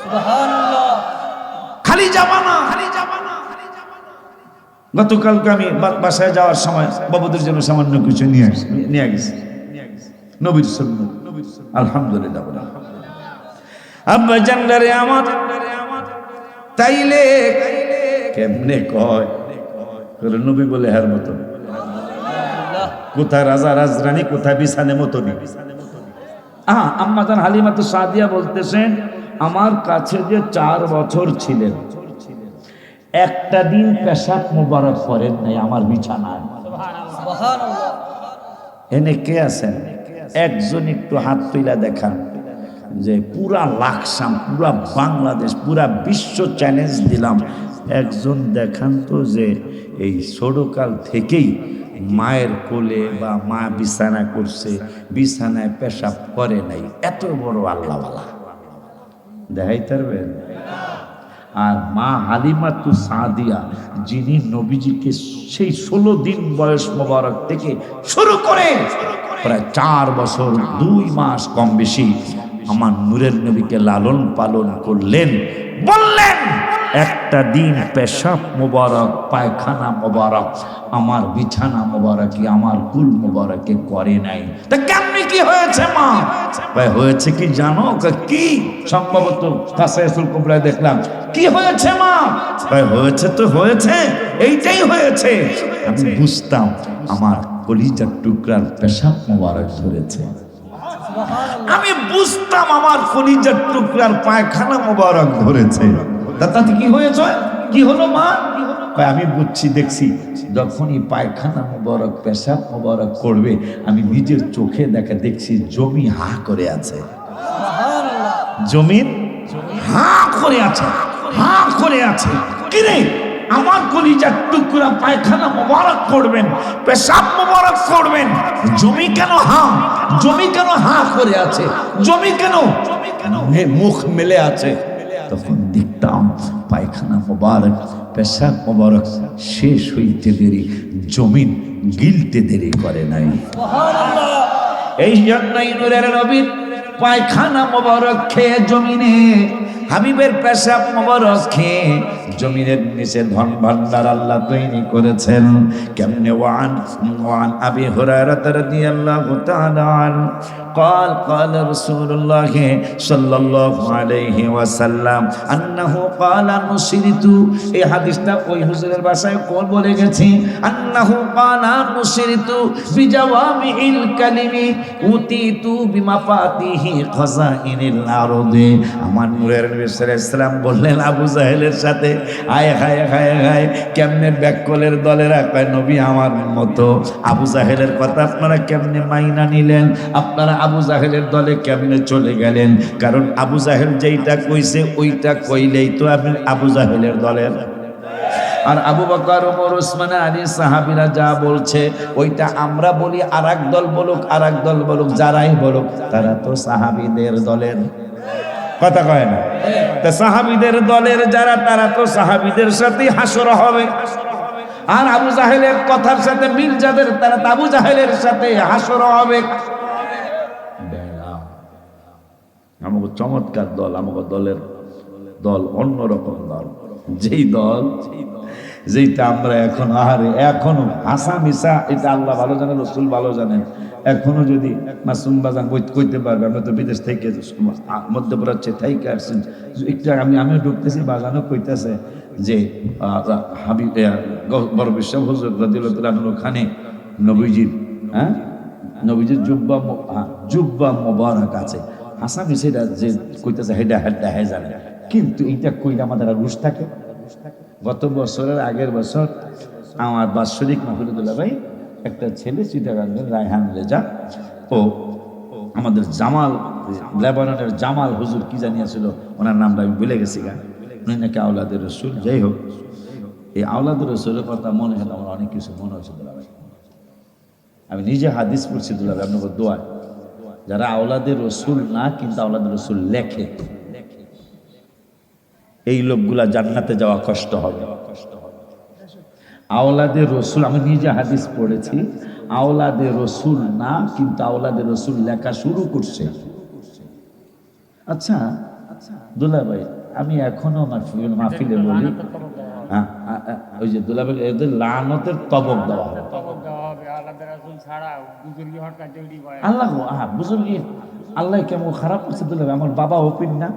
সুবহানাল্লাহ। খালি যাবা না, খালি যাবা না। গতকালকে আমি বাসায় যাওয়ার সময় বাবুদের জন্য সামান্য কিছু নিয়ে গেছি, নবীর সুন্নাত। আলহামদুলিল্লাহ। আব্বা জানদারে আমার তাইলে কেমনে কয় নবী বলে হার মতো, কোথায় রাজা রাজরানী, কোথায় বিছানে মতনি। আম্মা জান হালিমাতুস সাদিয়া বলতেছেন আমার কাছে যে 4 বছর ছিলেন একটা দিন পেশাব মোবারক করেন নাই আমার বিছানায়। সুবহানাল্লাহ। এনে কে আছেন? একজন একটু হাত তুইলা দেখান যে পুরা লাকসাম, পুরা বাংলাদেশ, পুরা বিশ্ব চ্যালেঞ্জ দিলাম, একজন দেখান তো যে এই ছোটকাল থেকেই মায়ের কোলে বা মা বিছানা করছে, বিছানায় পেশাব করে নাই, এত বড় আল্লাহওয়ালা দেখাইতে পারবেন? আর মা হালিমাতুস সাদিয়া যিনি নবীজিকে সেই 16 দিন বয়স মোবারক থেকে শুরু করে প্রায় 4 বছর 2 মাস কম বেশি আমার নূরের নবীকে লালন পালন করলেন, বললেন একটা দিন পেশাব মোবারক, পায়খানা মোবারক আমার বিছানা মোবারকে, আমার কুল মোবারকে করে নাই। তা কেমনি কি হয়েছে মা? হয়েছে কি জানো? কি সম্ভবত কাসাইসুল কুবরায় দেখলাম। কি হয়েছে মা? হয়েছে তো হয়েছে, এইটাই হয়েছে। আমি বুঝতাম আমার কলিজার টুকরার পেশাব মোবারক ধরেছে, আমি বুঝতাম আমার কলিজার টুকরার পায়খানা মোবারক ধরেছে। তাতে কি হয়েছে? কি হলো মা? আমি বুঝছি, দেখছি যখনই পায়খানা মোবারক পেশাব মোবারক করবে আমি নিজের চোখে দেখছি জমি হা করে আছে, জমিন হা করে আছে, হা করে আছে। কিরে আমার কলিজার টুকরা পায়খানা মোবারক করবেন, পেশাব মোবারক করবেন, জমি কেন হা? জমি কেন হা করে আছে? জমি কেন মুখ মেলে আছে? তখন দেখতাম পায়খানা মোবারক, পেশাব মোবারক শেষ হইতে দেরি, জমিন গিলতে দেরি করে নাই। এই জন্যই নূরের নবীর পায়খানা মোবারক খেয়ে জমিনে, হাবিবের পেশাব মোবারক খেয়ে জমিনের নিচে ধন ভান্ডার আল্লাহ তৈরি করেছেন। কেমনে? ওয়ান আবি হুরায়রা রাদিয়াল্লাহু তাআলা আনহু قال قال رسول الله صلى الله عليه وسلم انه قال نصرت। এই হাদিসটা ওই হুজুরের ভাষায় কোন বলে গেছি, انه قال نصرت بجوامع الكلم اوتيت بمفاتيح خزائن الارض। আমার নূরের নবী সাল্লাল্লাহু আলাইহি ওয়াসাল্লাম বললেন আবু জাহেলের সাথে, আয় হায় হায় হায় কেমনে ব্যাককলের দলেরা কয় নবী আমার মতো। আবু জাহেলের কথা আপনারা কেমনে মাইনা নিলেন? আপনারা আবু জাহেলের দলে কেমনে চলে গেলেন? কারণ আবু জাহেল যেইটা কইছে ওইটা কইলেই তো আপনি আবু জাহেলের দলের। আর আবু বকর, ওমর, ওসমান, আলী সাহাবীরা যা বলছে ওইটা আমরা বলি, আরেক দল বলুক, আরেক দল বলুক, যারাই বলুক তারা তো সাহাবীদের দলের। কথা কয় না? তা সাহাবীদের দলের যারা তারা তো সাহাবীদের সাথেই হাসর হবে। আর আবু জাহেলের কথার সাথে মিল যাদের তারা আবু জাহেলের সাথে হাসর হবে। আমাকে চমৎকার দল, আমাকে দলের দল অন্যরকম দল, যেই দল যেইটা আমরা এখন এখনো হাসা মিশা, এটা আল্লাহ ভালো জানেন, রসুল ভালো জানেন। এখনো যদি মাসুম বাজান কইতে পারবে, আমরা তো বিদেশ থেকে মধ্যপ্রাচ্যে থেকে আসছেন, একটু আমিও ঢুকতেছি, বাজানও কইতেছে যে হাবিব বড় বিশ্ব হুজুর রাদিয়াল্লাহু তাআলা খানে নবীজির নবীজির জুব্বা মোবারক আছে। হাসামি সেটা যে কইতেছে হেডা হ্যাঁ জানে, কিন্তু এইটা কইলে আমাদের আর রুশ থাকে। গত বছরের আগের বছর আমার বাৎসরিক মাহফিলুল্লাহ ভাই একটা ছেলে চিটাগাঙ্গের রায়হান রেজা, ও আমাদের জামাল, লেবাননের জামাল হুজুর কি জানিয়েছিল, ওনার নামটা আমি ভুলে গেছি গা, উনি নাকি আওলাদের রসুল। যাই হোক, এই আওলাদের রসুলের কথা মনে হলো আমার অনেক কিছু মনে হয়েছে দুলা ভাই। আমি নিজে হাদিস পড়ছি দুলা ভাই আপনাকে দোয়ায়, যারা আওলাদের রসুল না কিন্তু আওলাদের রসুল লেখে, এই লোকগুলা জান্নাতে যাওয়া কষ্ট হবে। আওলাদে রসুল, আমি নিজে হাদিস পড়েছি, আওলাদে রসুল না, কিন্তু আওলাদে রসুল লেখা শুরু করছে। আচ্ছা দুলা ভাই, আমি এখনো মাহফিলে বলি, ওই যে দুলা ভাই, এদের লানতের তবক দেওয়া হবে। আল্লাহ বুজুর্গি আল্লাহ কেমন খারাপ করছে দুলা ভাই। আমার বাবা ও পীর না,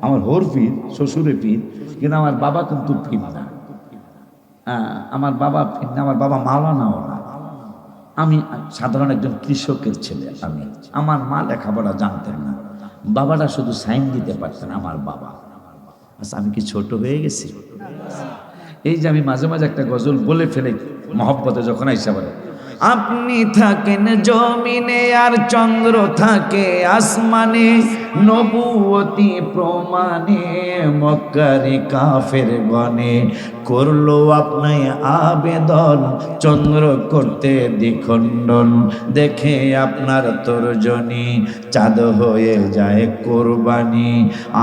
আমার হোর পীর, শ্বশুরে পীর, কিন্তু আমার বাবা কিন্তু পীর না। আমার বাবা পীর না, আমার বাবা মাওলানাও না। আমি সাধারণ একজন কৃষকের ছেলে। আমার মা লেখাপড়া জানতেন না, বাবাটা শুধু সাইন দিতে পারতেন আমার বাবা। আচ্ছা আমি কি ছোট হয়ে গেছি? এই যে আমি মাঝে মাঝে একটা গজল বলে ফেলে মহব্বতে, যখন আইসা বলে আপনি থাকেন জমিনে আর চন্দ্র থাকে আসমানে, নবুয়তি প্রমাণে মক্কারে কাফের গনে, করলো আপনায় আবেদন চন্দ্র করতে দ্বিখণ্ডন, দেখে আপনার তর্জনী চাঁদ হয়ে যায় কোরবানি,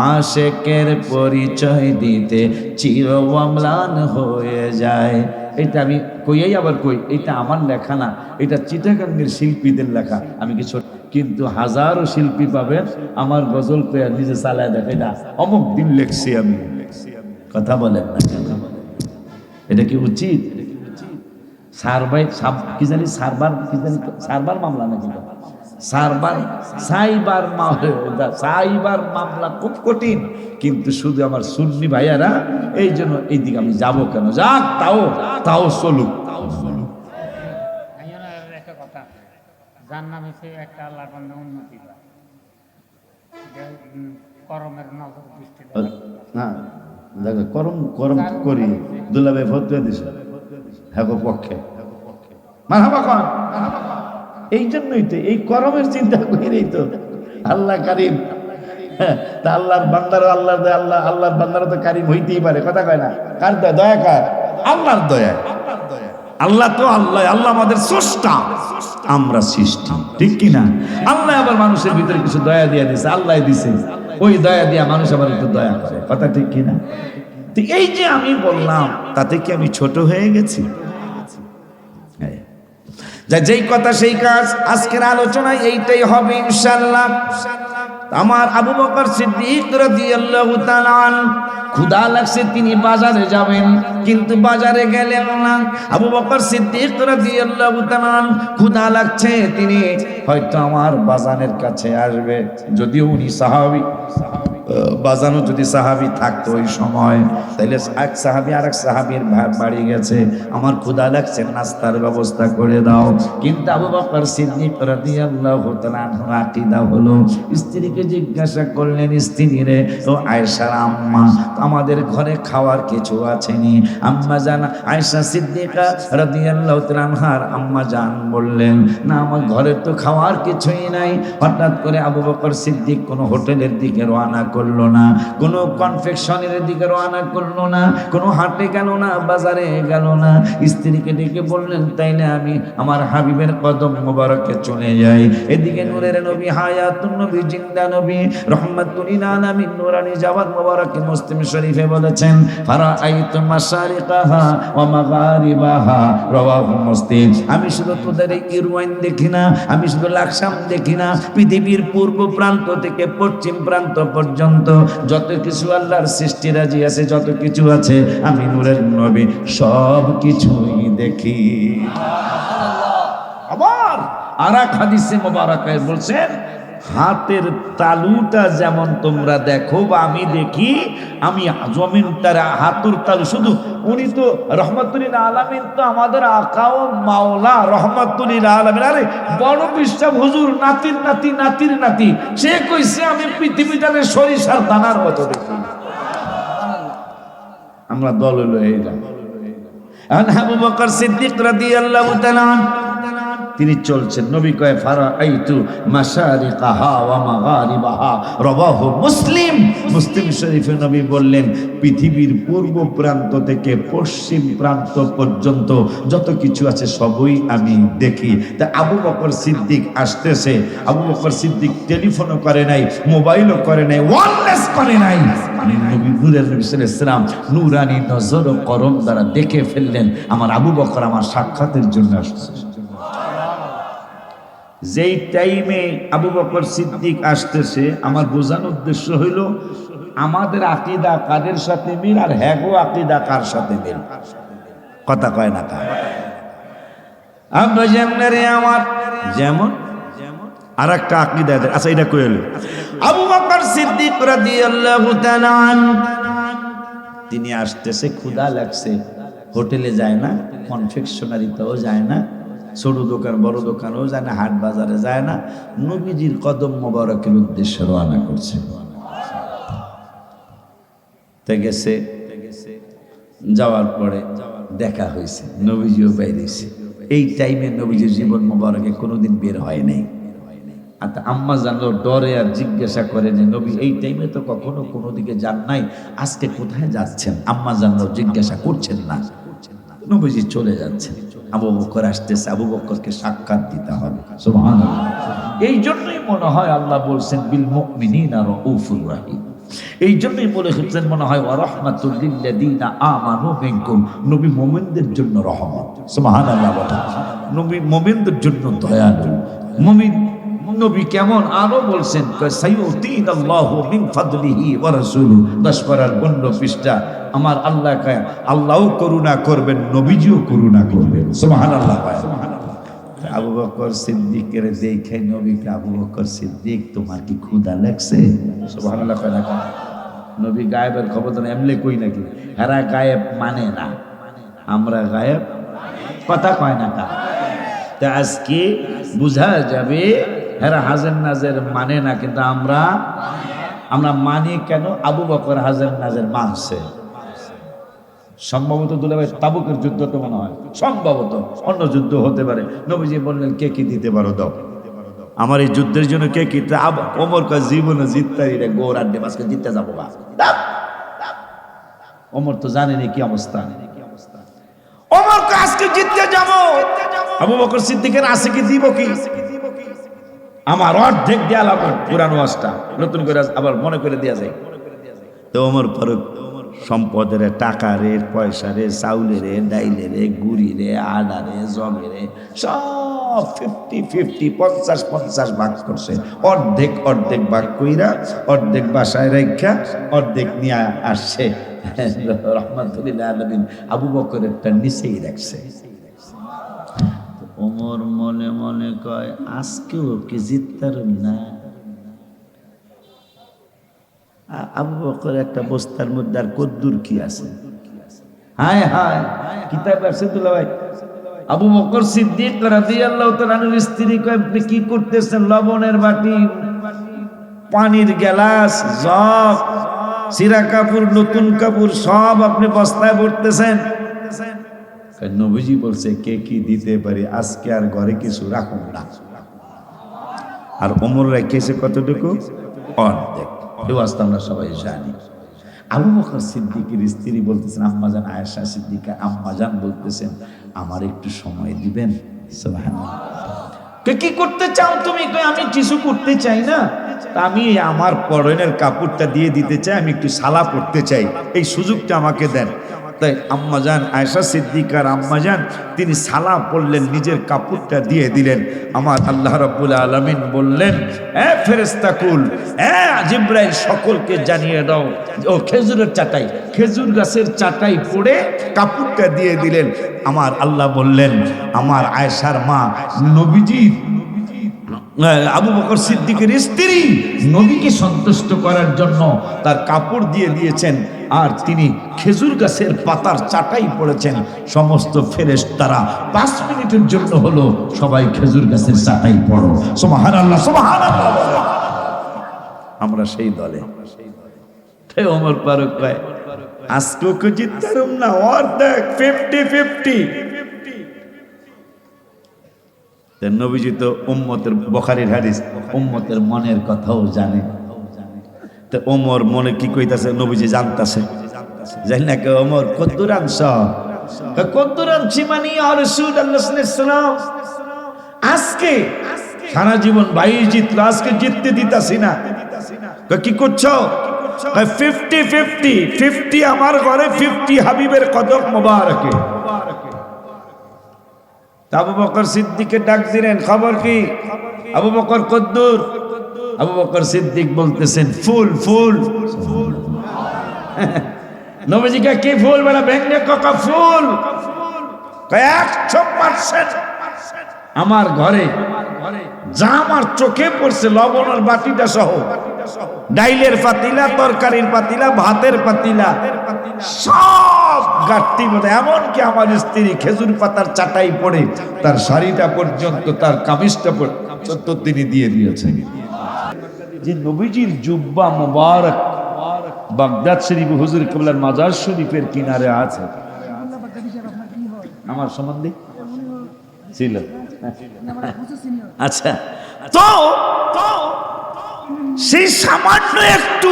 আশেকের পরিচয় দিতে চির অম্লান হয়ে যায়। এটা আমি কইয়াই আবার কই, এটা আমার লেখা না, এটা চিটাগাঙ্গের শিল্পীদের লেখা। আমি কিছু, কিন্তু হাজারো শিল্পী পাবেন আমার গজল কইয়া নিজে চালায় দেখে না অমুক দিন লেখছি আমি। কথা বলেন না, এটা কি উচিত? সারবাই কি জানি, সারবার কি জানি, সারবার মামলা নাকি, সাইবার মামলা খুব কঠিন। কিন্তু শুধু আমার সুন্নি ভাইয়ারা, এই জন্য এই দিকে আমি যাবো কেন, যাক তাও চলুক। করম করি দুলাভাই ফতুয়া দিছে হ্যাঁ পক্ষে, এই জন্যই তো এই করমের চিন্তা করেই তো আল্লাহ কারিম। তা আল্লাহর বান্দারও আল্লাহর বান্দারও তো কারিম হইতেই পারে। কথা কয় না, কার দয়া? কার? আল্লাহর দয়া। আল্লাহ তো আল্লাহ আমাদের স্রষ্টা, আমরা সৃষ্টি, ঠিক কিনা? আল্লাহ আবার মানুষের ভিতরে কিছু দয়া দিয়া দিছে, আল্লাহ দিছে, ওই দয়া দিয়া মানুষ আবার একটু দয়া করে। কথা ঠিক কিনা? তো এই যে আমি বললাম, তাতে কি আমি ছোট হয়ে গেছি? যেই কথা সেই কাজ। আজকের আলোচনায় এইটাই হবে ইনশাআল্লাহ। আমার আবু বকর সিদ্দিক রাদিয়াল্লাহু তাআলা ক্ষুধা লাগছে, তিনি বাজারে যাবেন, কিন্তু বাজারে গেলেন না। আবু বকর সিদ্দিক রাদিয়াল্লাহু তাআলা ক্ষুধা লাগছে, তিনি হয়তো আমার বাজানের কাছে আসবে, যদিও উনি সাহাবী, বাজানো যদি সাহাবী থাকতো ওই সময়, তাহলে এক সাহাবী আর এক সাহাবীর বাড়ি গেছে, আমার ক্ষুধা লাগছে, নাস্তার ব্যবস্থা করে দাও। কিন্তু আবু বকর সিদ্দিক রাদিয়াল্লাহু তাআলা আকীদা হলো, স্ত্রীকে জিজ্ঞাসা করলেন, স্ত্রী রে ও আয়েশার আম্মা, আমাদের ঘরে খাওয়ার কিছু আছেনি? আম্মা জান আয়েশা সিদ্দিকা রাদিয়াল্লাহু তাআলা আনহার আম্মা জান বললেন, না আমার ঘরে তো খাওয়ার কিছুই নাই। হঠাৎ করে আবু বকর সিদ্দিক কোনো হোটেলের দিকে রওনা করলো না, কোনো কনফেকশনের দিকে রওনা করলো না, কোনো হাটে গেল না, বাজারে গেল না। স্ত্রীকে ডেকে বললেন, তাইলে আমি আমার হাবিবের কদম মোবারকে চলে যাই। এদিকে নূরের নবী, হায়াতুন নবী, জিন্দা নবী, রহমাতুল লিল আলামিন, নূরানি জাওয়াদ মোবারকে মুসলিম শরীফে বলেছেন, ফারাআইতু মাশারিকাহা ওয়া মাগারিবাহা, রাওয়াহু মুসলিম। আমি শুধু তোদের এই ইরওয়াইন দেখি না, আমি শুধু লাকসাম দেখি না, পৃথিবীর পূর্ব প্রান্ত থেকে পশ্চিম প্রান্ত পর্যন্ত যত কিছু আল্লাহর সৃষ্টি রাজি আছে, যত কিছু আছে, আমি নূরের নবী সব কিছুই দেখি। আবার আরেক হাদিসে মোবারকায় বলছেন, হাতের তালুটা যেমন তোমরা দেখো বা আমি দেখি, আমি জমিন তার হাতুর তালু। শুধু উনি তো রহমাতুল লিল আলামিন, তো আমাদের আকা ও মাওলা রহমাতুল লিল আলামিন। আরে বড় বিশ্বাস হুজুর, নাতির নাতি, নাতির নাতি, সে কইছে আমি পৃথিবীটারে সরিষার দানার মতো দেখি। আমরা দল হলো এইটা। আবু বকর সিদ্দিক রাদিয়াল্লাহু তাআলা তিনি চলছেন, নবী কয় ফারাআইতু মাশারিকাহা ওয়া মাগারিবাহা, রাওয়াহু মুসলিম। মুসলিম শরীফে নবী বললেন, পৃথিবীর পূর্ব প্রান্ত থেকে পশ্চিম প্রান্ত পর্যন্ত যত কিছু আছে সবই আমি দেখি। তা আবু বকর সিদ্দিক আসতেছে, আবু বকর সিদ্দিক টেলিফোনও করে নাই, মোবাইলও করে নাই, ওয়্যারলেস করে নাই, নবী নূরের নবী সাল্লাল্লাহু আলাইহি ওয়াসাল্লাম নূরানি নজর ও করম দ্বারা দেখে ফেললেন আমার আবু বকর আমার সাক্ষাতের জন্য আসছে। যেই টাইমে আবু বকর সিদ্দিক আসতেছে, আমার বোঝানোর উদ্দেশ্য হইল আমাদের আকীদা কাদের সাথে মিল আর হ্যাগো আকীদা কার সাথে মিল। কথা কয় না কার আমরা যেমন রে আমার যেমন আর একটা আকীদা। আচ্ছা এটা কইল আবু বকর সিদ্দিক রাদিয়াল্লাহু তাআলা তিনি আসতেছে, ক্ষুধা লাগছে, হোটেলে যায় না, কনফেকশনারিতেও যায় না, ছোট দোকান বড় দোকানেও যায় না, হাট বাজারে যায় না, নবীজির কদম মোবারকের উদ্দেশ্যে রওনা করছে। তে গেছে, যাওয়ার পরে দেখা হয়েছে, নবীজিও বাইরেছে। এই টাইমে নবীজির জীবন মোবারকে কোনোদিন বের হয় নাই। আর আম্মা জানলো ডরে আর জিজ্ঞাসা করেন নবী এই টাইমে তো কখনো কোনো দিকে যান নাই, আজকে কোথায় যাচ্ছেন? আম্মা জানলো জিজ্ঞাসা করছেন না, নবীজি চলে যাচ্ছেন। আবু বকর আসতেছে, আবু বকরকে সাক্ষাৎ দিতে হবে। সুবহানাল্লাহ। এই জন্যই মনে হয় আল্লাহ বলছেন বিল মুমিনিনা রাউফুর রহিম। এই জন্যই বলে হচ্ছেন মনে হয় ওয়া রাহমাতুল লিল্লাযিনা আমানু মিনকুম, নবী মুমিনদের জন্য রহমত। সুবহানাল্লাহ। নবী মুমিনদের জন্য দয়ালু। মুমিন নবী কেমন আরো বলছেন সাইয়ুতিনাল্লাহু মিন ফাদলিহি ওয়া রাসূলুহু 10 পারার 15 পৃষ্ঠা। আমার আল্লাহ কয় আল্লাহও করুণা করবেন, নবীজিও করুণা করবেন। সুবহানাল্লাহ। আবু বকর সিদ্দিকের দেখে নবীকে আবু বকর সিদ্দিক তোমার কি ক্ষুধা লাগছে? সুবহানাল্লাহ। কয় না নবী গায়েবের খবর তো এমনি কই নাকি, হেরা গায়েব মানে না, আমরা গায়েব কথা কয় না কা। তা আজকে বুঝা যাবে হেরা হাজের নাজের মানে না, কিন্তু আমরা মানি কেন? আবু বকর হাজের নাজের মানছে। সম্ভবত দুলাভাই তাবুকের যুদ্ধ তো মনে হয়, সম্ভবত অন্য যুদ্ধ হতে পারে। নবীজি বললেন কে কি দিতে পারো দাও, আমার এই যুদ্ধের জন্য কে কি। ওমর কা জীবনে জিততারি রে গোর আড্ডে মাসকে জিততে যাবো বা। ওমর তো জানেনি কি অবস্থা, ওমর কা আজকে জিততে যাবো। আবু বকর সিদ্দিকের আছে কি দিব কি, আমার অর্ধেক দেয়া লাগবে পুরানো ওয়াজটা নতুন করে আবার মনে করে দেয়া যায়। তো ওমর ফারুক সম্পদের টাকা রে, পয়সা রে, চাউলে রে, ডাইলে রে, গুড়ি রে, আডা রে, জগে রে সব 50-50 50-50 ভাগ করছে। অর্ধেক অর্ধেক ভাগ কইরা অর্ধেক বাসায় রেখা অর্ধেক নিয়ে আসছে রহমাতুল্লিল আলামিন আবু বকরেরটা নিচেই রাখছে। ওমর মনে মনে কয় আজকেও কি জিততারুম না। আবু বকর একটা বস্তার মধ্যে আর কদ্দুর কি আছে, হায় হায় কিতাব আছে দুলাভাই। আবু বকর সিদ্দিক রাদিয়াল্লাহু তাআলার স্ত্রী কয় আপনি কি করতেছেন? লবণের বাটি, পানির গ্লাস, জগ, সিরা কাপড়, নতুন কাপড় সব আপনি বস্তায় ভরতেছেন। নবীজি বলছে কে কি দিতে পারি, আজকে আর ঘরে কিছু রাখুন না। আর ওমর রেখেছে কতটুকু? অর্ধেক। এই ওয়াজটা আমরা সবাই জানি। আবু বকর সিদ্দিকের স্ত্রী বলতেছেন আম্মাজান আয়েশা সিদ্দিকা, আম্মাজান বলতেছেন আমার একটু সময় দিবেন। সুবহানাল্লাহ। কি করতে চাও তুমি? আমি কিছু করতে চাই না, আমি আমার পরনের কাপড়টা দিয়ে দিতে চাই, আমি একটু সালা পড়তে চাই, এই সুযোগটা আমাকে দেন। তাই আম্মাজান আয়েশা সিদ্দিকার আম্মাজান তিনি সালা পড়লেন, নিজের কাপড়টা দিয়ে দিলেন। আমার আল্লাহ রাব্বুল আলামিন বললেন ফেরেশতা কুল জিবরাইল সকলকে জানিয়ে দাও ও খেজুরের চাটাই, খেজুর গাছের চাটাই পড়ে কাপড়টা দিয়ে দিলেন। আমার আল্লাহ বললেন আমার আয়েশার মা নবীজির আবু বকর সিদ্দিকের স্ত্রী নবীকে সন্তুষ্ট করার জন্য তার কাপড় দিয়ে দিয়েছেন, আর তিনি খেজুর গাছের পাতার চাটাই পড়েছেন। সমস্ত ফেরেশতারা 5 মিনিটের জন্য হলো সবাই খেজুর গাছের চাটাই পড়ো। সুবহানাল্লাহ, সুবহানাল্লাহ। আমরা সেই দলে। তাই ওমর ফারুক ভাই আজকেও কি জিততাম না? অর্ধেক 50-50। নবীজি তো উম্মতের বুখারীর হাদিস, উম্মতের মনের কথাও জানে। তো ওমর মনে কি কইতাছে নবীজি জানতাছে, জানি না কে ওমর কদ্দুর আনছ, কদ্দুর আনছি মানে ইয়া রাসূলুল্লাহ সাল্লাল্লাহু আলাইহি ওয়াসাল্লাম আজকে সারা জীবন ভাই জিতলো, আজকে জিততে দিতাছি না। কি করছো? 50-50 আমার ঘরে, 50 হাবিবের কদম মোবারকে। আবু বকর সিদ্দিককে ডাক দিলেন, খবর কি? আবু বকর কদ্দুর? আবু বকর সিদ্দিক বলতেছেন ফুল ফুল। নবীজিকে কি ফুল বলে? ভেঙ্গে কাকা ফুল। 100% আমার ঘরে যা আমার চোখে পড়ছে, লবণের বাটিটা সহ, ডাইলের পাতিলা, তরকারির পাতিলা, ভাতের পাতিলা, সব গাঠটি মতো, এমনকি আমার স্ত্রী খেজুর পাতার চাটাই পড়ে তার শাড়িটা পর্যন্ত, তার কামিজটা পর্যন্ত তিনি দিয়ে দিয়েছেন। যে নবীজির জুব্বা মুবারক বাগদাদ শরীফ হুজুর কিবলার মাজার শরীফের কিনারে আছে। আমার সম্বন্ধে ছিল। আচ্ছা, তো সেই সামান্য একটু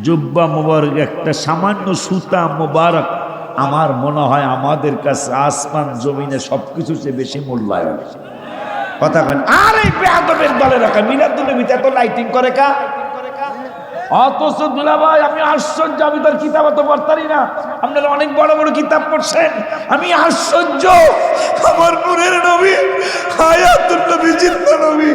জুব্বা মুবারক, একটা সামান্য সুতা মুবারক, আমার মনে হয় আমাদের কাছে আসমান জমিনে সবকিছু চেয়ে বেশি মূল্যায়ন। কথা কেন? আরে বেয়াদবের দলে রাখা মিলাদুন্নবীতে এত লাইটিং করে কা? অথচ দুলা ভাই আমি আশ্চর্য, আমি তার কিতাব তো পড়তারি না, আপনারা অনেক বড় বড় কিতাব পড়ছেন, আমি আশ্চর্য। আমার নূরের নবী, হায়াতুন নবী, জিন্দা নবী,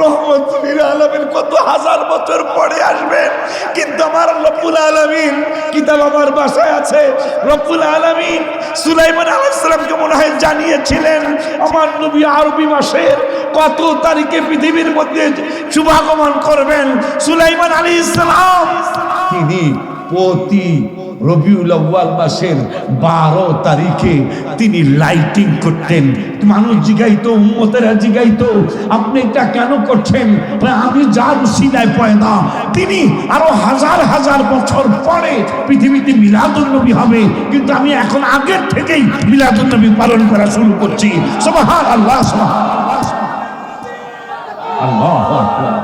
রহমাতুল লিল আলামিন কত হাজার বছর পরে আসবেন, কিন্তু আমার রব্বুল আলামিন কিতাব আমার বাসায় আছে। রব্বুল আলামিন সুলাইমান আলাইহিস সালামকে মনে হয় জানিয়েছিলেন আমার নবী আরবি মাসের কত তারিখে পৃথিবীর মধ্যে শুভাগমন করবেন। সুলাইমান আলাইহিস সালাম তিনি প্রতি রবিউল আউয়াল মাসের 12 তারিখে তিনি লাইটিং করতেন। মানুষ জিগাইতো, উম্মতেরা জিগাইতো, আপনি এটা কেন করছেন? আমি যার উসিলায় পয়দা, তিনি আরো হাজার হাজার বছর পরে পৃথিবীতে মিলাদুন্নবী হবে, কিন্তু আমি এখন আগের থেকেই মিলাদুন্নবী পালন করা শুরু করছি। সুবহানাল্লাহ, সুবহানাল্লাহ, আল্লাহু আকবার।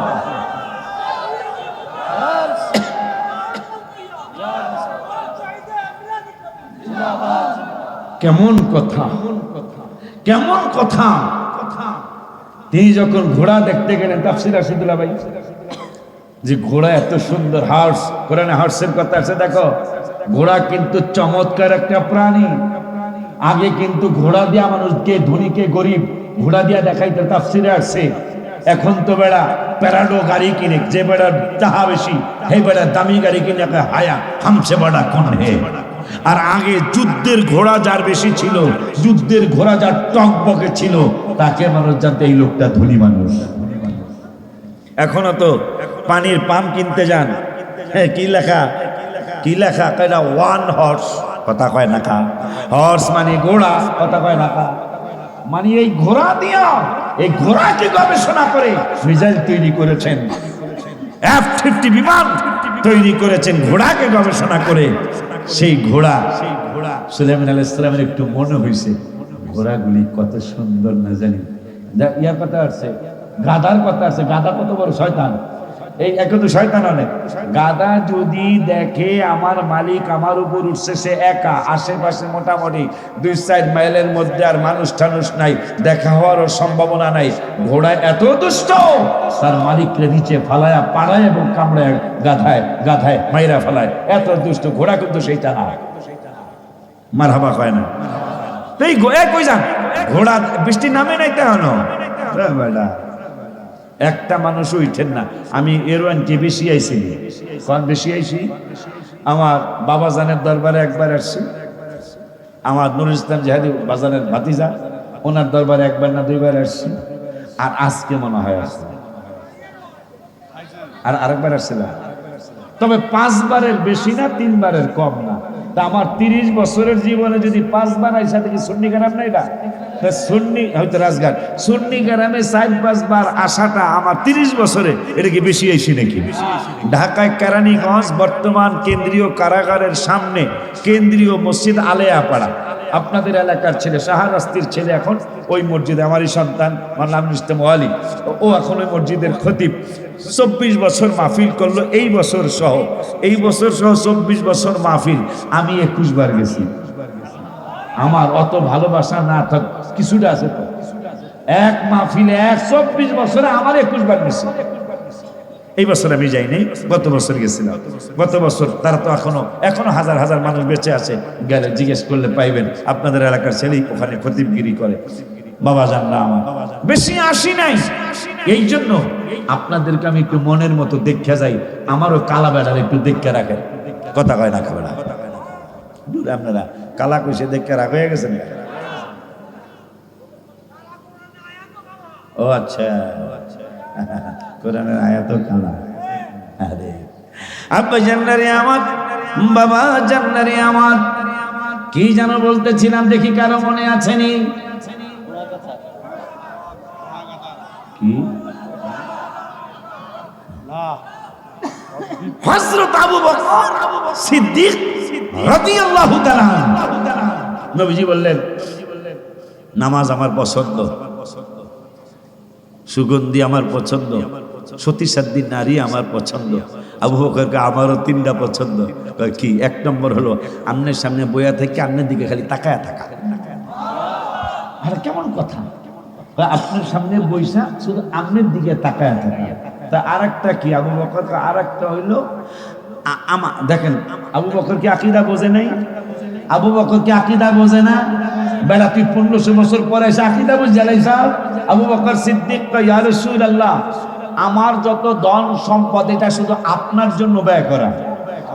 কেমন কথা, কেমন কথা। তিনি যখন ঘোড়া দেখতে গেলেন, তাফসীর রাশিদুল্লাহ ভাই, যে ঘোড়া এত সুন্দর, হর্স, কোরআনে হর্সের কথা আছে। দেখো, ঘোড়া কিন্তু চমৎকার একটা প্রাণী। আগে কিন্তু ঘোড়া দিয়া মানুষকে, ধনীকে গরিব ঘোড়া দিয়া দেখাইতে, তাফসীরে আসছে। এখন তো বেড়া প্যারাডো গাড়ি কিনে, যে বেড়া টাকা বেশি সেই বেড়া দামি গাড়ি কিনে হায়া হামছে বেড়া কোন হে। আর আগে যুদ্ধের ঘোড়া যার বেশি ছিল, যুদ্ধের ঘোড়া যার টকবকে ছিল, তাকে মানুষ জানতে এই লোকটা ধনী মানুষ। এখনো তো পানির পাম্প কিনতে যান, হ্যাঁ, কি লেখা, কি লেখা, কয়টা 1 হর্স, কথা কয় না কা, হর্স মানে ঘোড়া, কথা কয় না কা, মানে এই ঘোড়া দিয়া, এই ঘোড়াকে গবেষণা করে মিসাইল তৈরি করেছেন, F-50 বিমান তৈরি করেছেন ঘোড়াকে গবেষণা করে। সেই ঘোড়া সুলাইমান আলাইহিস সালামের একটু মনে হয়েছে, ঘোড়াগুলি কত সুন্দর না জানি। ইয়ার কথা আছে, গাধার কথা আছে। গাধা কত বড় শয়তান, এই একে তো শয়তান অনেক। গাধা যদি দেখে আমার মালিক আমার উপর উঠছে, সে একা, আশেপাশে মোটামুটি 2-4 মাইলের মধ্যে আর মানুষ টানুষ নাই, দেখা হওয়ারও সম্ভাবনা নাই। ঘোড়া এত দুষ্ট, তার মালিককে নিচে ফালায়া পাড়ায় এবং কামড়ায় গাধায় গাধায় মাইরা ফালায়, এত দুষ্ট ঘোড়া। কিন্তু সেইটা না, মারহাবা কয় না। এই কই যান, ঘোড়া বৃষ্টি নামে নাই তেহনো বেটা, একটা মানুষ উঠেন না। আমি এরওয়ানকে বেশি আইছি, কোন বেশি আইছি, আমার বাবা জানের দরবারে একবার আসছি, আমার নুরুল ইসলাম জিহাদি বাজানের ভাতিজা, ওনার দরবারে একবার না 2বার আসছি, আর আজকে মনে হয় আসছে, আর আরেকবার আসছিলাম। তবে 5 বারের বেশি না, 3 বারের কম না। তা আমার 30 বছরের জীবনে যদি 5 বার আইসা থেকে সুন্নি গ্রাম না, এটা সুন্নি হয়তো রাজঘাট, সুন্নি গ্রামে 4-5 বার আসাটা আমার 30 বছরে, এটা কি বেশি আইসি নাকি? ঢাকায় কেরানীগঞ্জ বর্তমান কেন্দ্রীয় কারাগারের সামনে কেন্দ্রীয় মসজিদ আলেয়াপাড়া, আপনাদের এলাকার ছেলে, শাহরাস্তির ছেলে, এখন ওই মসজিদে আমারই সন্তান মাওলানা ইসলাম ওয়ালি, ও এখন ওই মসজিদের খতিব। 24 বছর মাহফিল করলো এই বছর সহ, এই বছর সহ 24 বছর মাহফিল। আমি 21 বার গেছি। আমার অত ভালোবাসা না থাক, কিছুটা আছে তো, এক মাহফিলে 24 বছরে আমার 21 বার গেছি। এই বছর আমি যাইনি, গত বছর গেছিলাম। গত বছর তারা তো এখনো হাজার হাজার মানুষ বেঁচে আছে, গেলে জিজ্ঞেস করলে পাইবেন। আপনাদের এলাকার ছেলেই ওখানে খতিবগিরি করে। বাবা জান না আমার বেশি আসি নাই, এই জন্য আপনাদেরকে আমি একটু মনের মতো দেখে যাই। আমারও কালা বেড়ার একটু দেখে রাখেন। কথা কয় না খাবে না দূরে, আপনারা কালা কইসে দেখে রাখ হয়ে গেছেন। ও আচ্ছা, কোরআনের আয়াত কালা। আরে আব্বা জান্নারে আমার, বাবা জান্নারে আমার, কি যেন বলতেছিলাম দেখি কারো মনে আছেনি? কি হযরত আবু বকর সিদ্দিক রাদিয়াল্লাহু তাআলা নবীজি বললেন, নামাজ আমার পছন্দ, সুগন্ধি আমার পছন্দ, সতী সাধ্বী নারী আমার পছন্দ। আবু বকরকে আমারও তিনটা পছন্দ। কি? এক নম্বর হলো আমনের সামনে বইয়া থেকে আমনের দিকে খালি তাকায়া থাকা। আর কেমন কথা, আপনার সামনে বইসা শুধু আমনের দিকে তাকায়া থাকা। তা আর একটা কি? আবু বকরকে আর একটা হইলো দেখেন, আবু বকর কি আকীদা বোঝে নাই? আবু বকর কি আকীদা বোঝে না? বেলা তুই 1500 বছর পরে এসে আকীদা বুঝে লাইছ। আবু বকর সিদ্দিক কয়, ইয়া রাসূলুল্লাহ, আমার যত ধন সম্পদ এটা শুধু আপনার জন্য ব্যয় করা।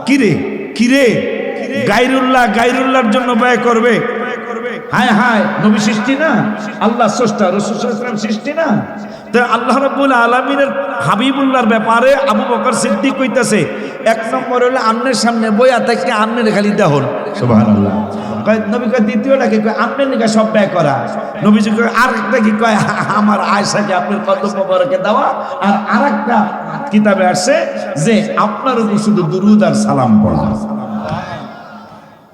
কিরে কিরে, গায়রুল্লাহর জন্য ব্যয় করবে? হায় হায়, নবী সৃষ্টি না, আল্লাহ স্রষ্টা, রাসূল সাল্লাল্লাহু আলাইহি ওয়াসাল্লাম সৃষ্টি না? তো আল্লাহ রাব্বুল আলামিনের হাবিবুল্লাহর ব্যাপারে আবু বকর সিদ্দিক কইতাছে, এক নম্বর হলো আমনের সামনে বইয়া থেকে আমনের খালি দেহন। সুবহানাল্লাহ। কয় নবী কয় দ্বিতীয়টাকে কয় আমনের নিকা সব ব্যয় করা। নবীজি কয় আরেকটা কি? কয় আমার আয়েশাকে আপনার কদম মোবারকে দেওয়া। আর আরেকটা কিতাবে আসছে যে আপনার উপর শুধু দুরূদ আর সালাম পড়া।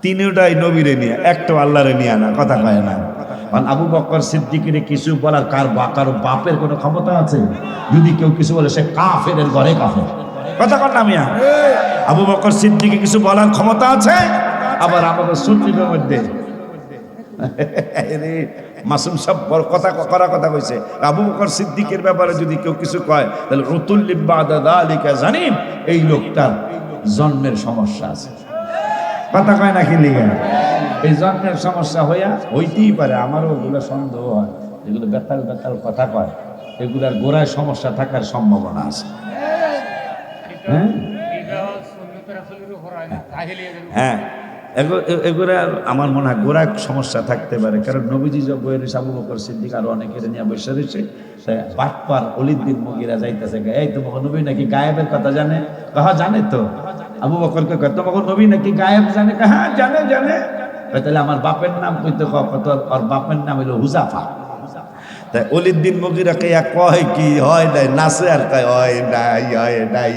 তিনটাই নবীরে নিয়ে, একটা আল্লাহরে নিয়ে না। কথা কয় না। আবু বকর সিদ্দিকের কিছু বলার কারো বাপের কোনো ক্ষমতা আছে? যদি কেউ কিছু বলে সে কাফের ঘরে কাফের। কথা কর না মিয়া? আবু বকর সিদ্দিকের কিছু বলার ক্ষমতা আছে? আবার আমাদের সুন্নিদের মধ্যে মাসুম সব কথা কইছে। আবু বকর সিদ্দিকের ব্যাপারে যদি কেউ কিছু কয় তাহলে উতুল্লিম বাদা যালিকা জানিম, এই লোকটার জন্মের সমস্যা আছে। কথা কয় না কি লিগা? এই জন্মের সমস্যা হইতেই পারে। আমারও ওগুলো সন্দেহ হয়, এগুলো বেতাল কথা কয়, এগুলার গোড়ায় সমস্যা থাকার সম্ভাবনা আছে। হ্যাঁ, এগুলো আমার মনে হয় গোড়ায় সমস্যা থাকতে পারে। কারণ নবীজি বইয়ের আবু বকর সিদ্দিক আর অনেকের নিয়ে বসে রয়েছে। বাটপার ওলীদ্দিন মুগীরা যাইতেছে, এই তোমাকে নবী নাকি গায়েবের কথা জানে? হ্যাঁ জানে তো। আবু বকরকে কয়, তোমাকে নবী নাকি গায়েব জানে? হ্যাঁ জানে। তাহলে আমার বাপের নাম কইতে কত? ওর বাপের নাম হইল হুজাফা। তাই ওলীদ্দিন মুগীরা কয় কি হয় নাই, নাচে আর কয় হয় নাই।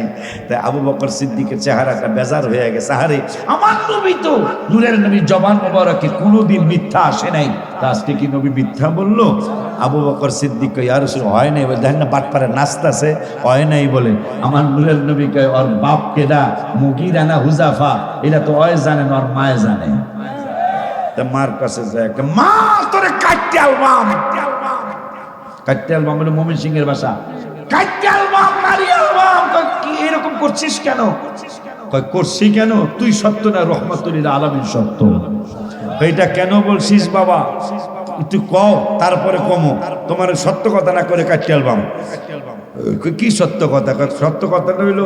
তাই আবু বকর সিদ্দিকের চেহারাটা বেজার হয়ে গেছে। আরে আমার নবী তো নূরের নবী, জবান মোবারকে কোনোদিন মিথ্যা আসে নাই, তা আজকে কি নবী মিথ্যা বললো? আবু বকর সিদ্দিক কয়, ইয়া রাসূল হয় নাই বলে। দেখেন না বাটপারে নাচতাছে, হয় নাই বলে। আমার নূরের নবী কয়, ওর বাপ কেডা, মুগীরা না হুজাফা? এটা তো ওই জানে না, ওর মায়ে জানে। তা মার কাছে যায়, মা তোরে কাটতে আলবাম। কাটতে আলবাম হলো মমিন সিং এর ভাষা। কাটতে আলবাম, মারি আলবাম। কি এরকম করছিস কেন? কয় করছি কেন? তুই সত্য না, রহমাতুল লিল আলামিন সত্য। এইটা কেন বলছিস বাবা? তুই কও, তারপরে কমো। তোমার সত্য কথা না করে কাটতে আলবাম। কি সত্য কথা? সত্য কথাটা হইল,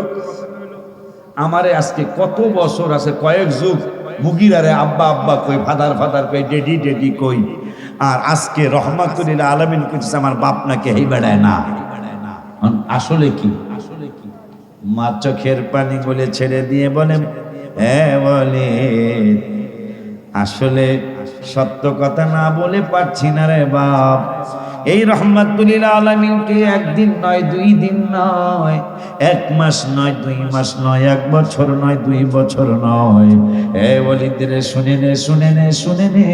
আমারে আজকে কত বছর আছে, কয়েক যুগ মুগীরারে আব্বা কই, ফাদার কই, ডেডি কই। আর আজকে রহমাতুল লিল আলামিন কইছে আমার বাপ নাকি হেই বেড়ায় না। আসলে কি? মা চোখের পানি বলে ছেড়ে দিয়ে বলে, হ্যাঁ বলে, আসলে সত্য কথা না বলে পারছি না রে বাপ। এই রহমাতুল লিল আলামিনকে একদিন নয়, 2 দিন নয়, 1 মাস নয়, 2 মাস নয়, 1 বছর নয়, 2 বছর নয়। ওয়ালিদরে শুনে নে,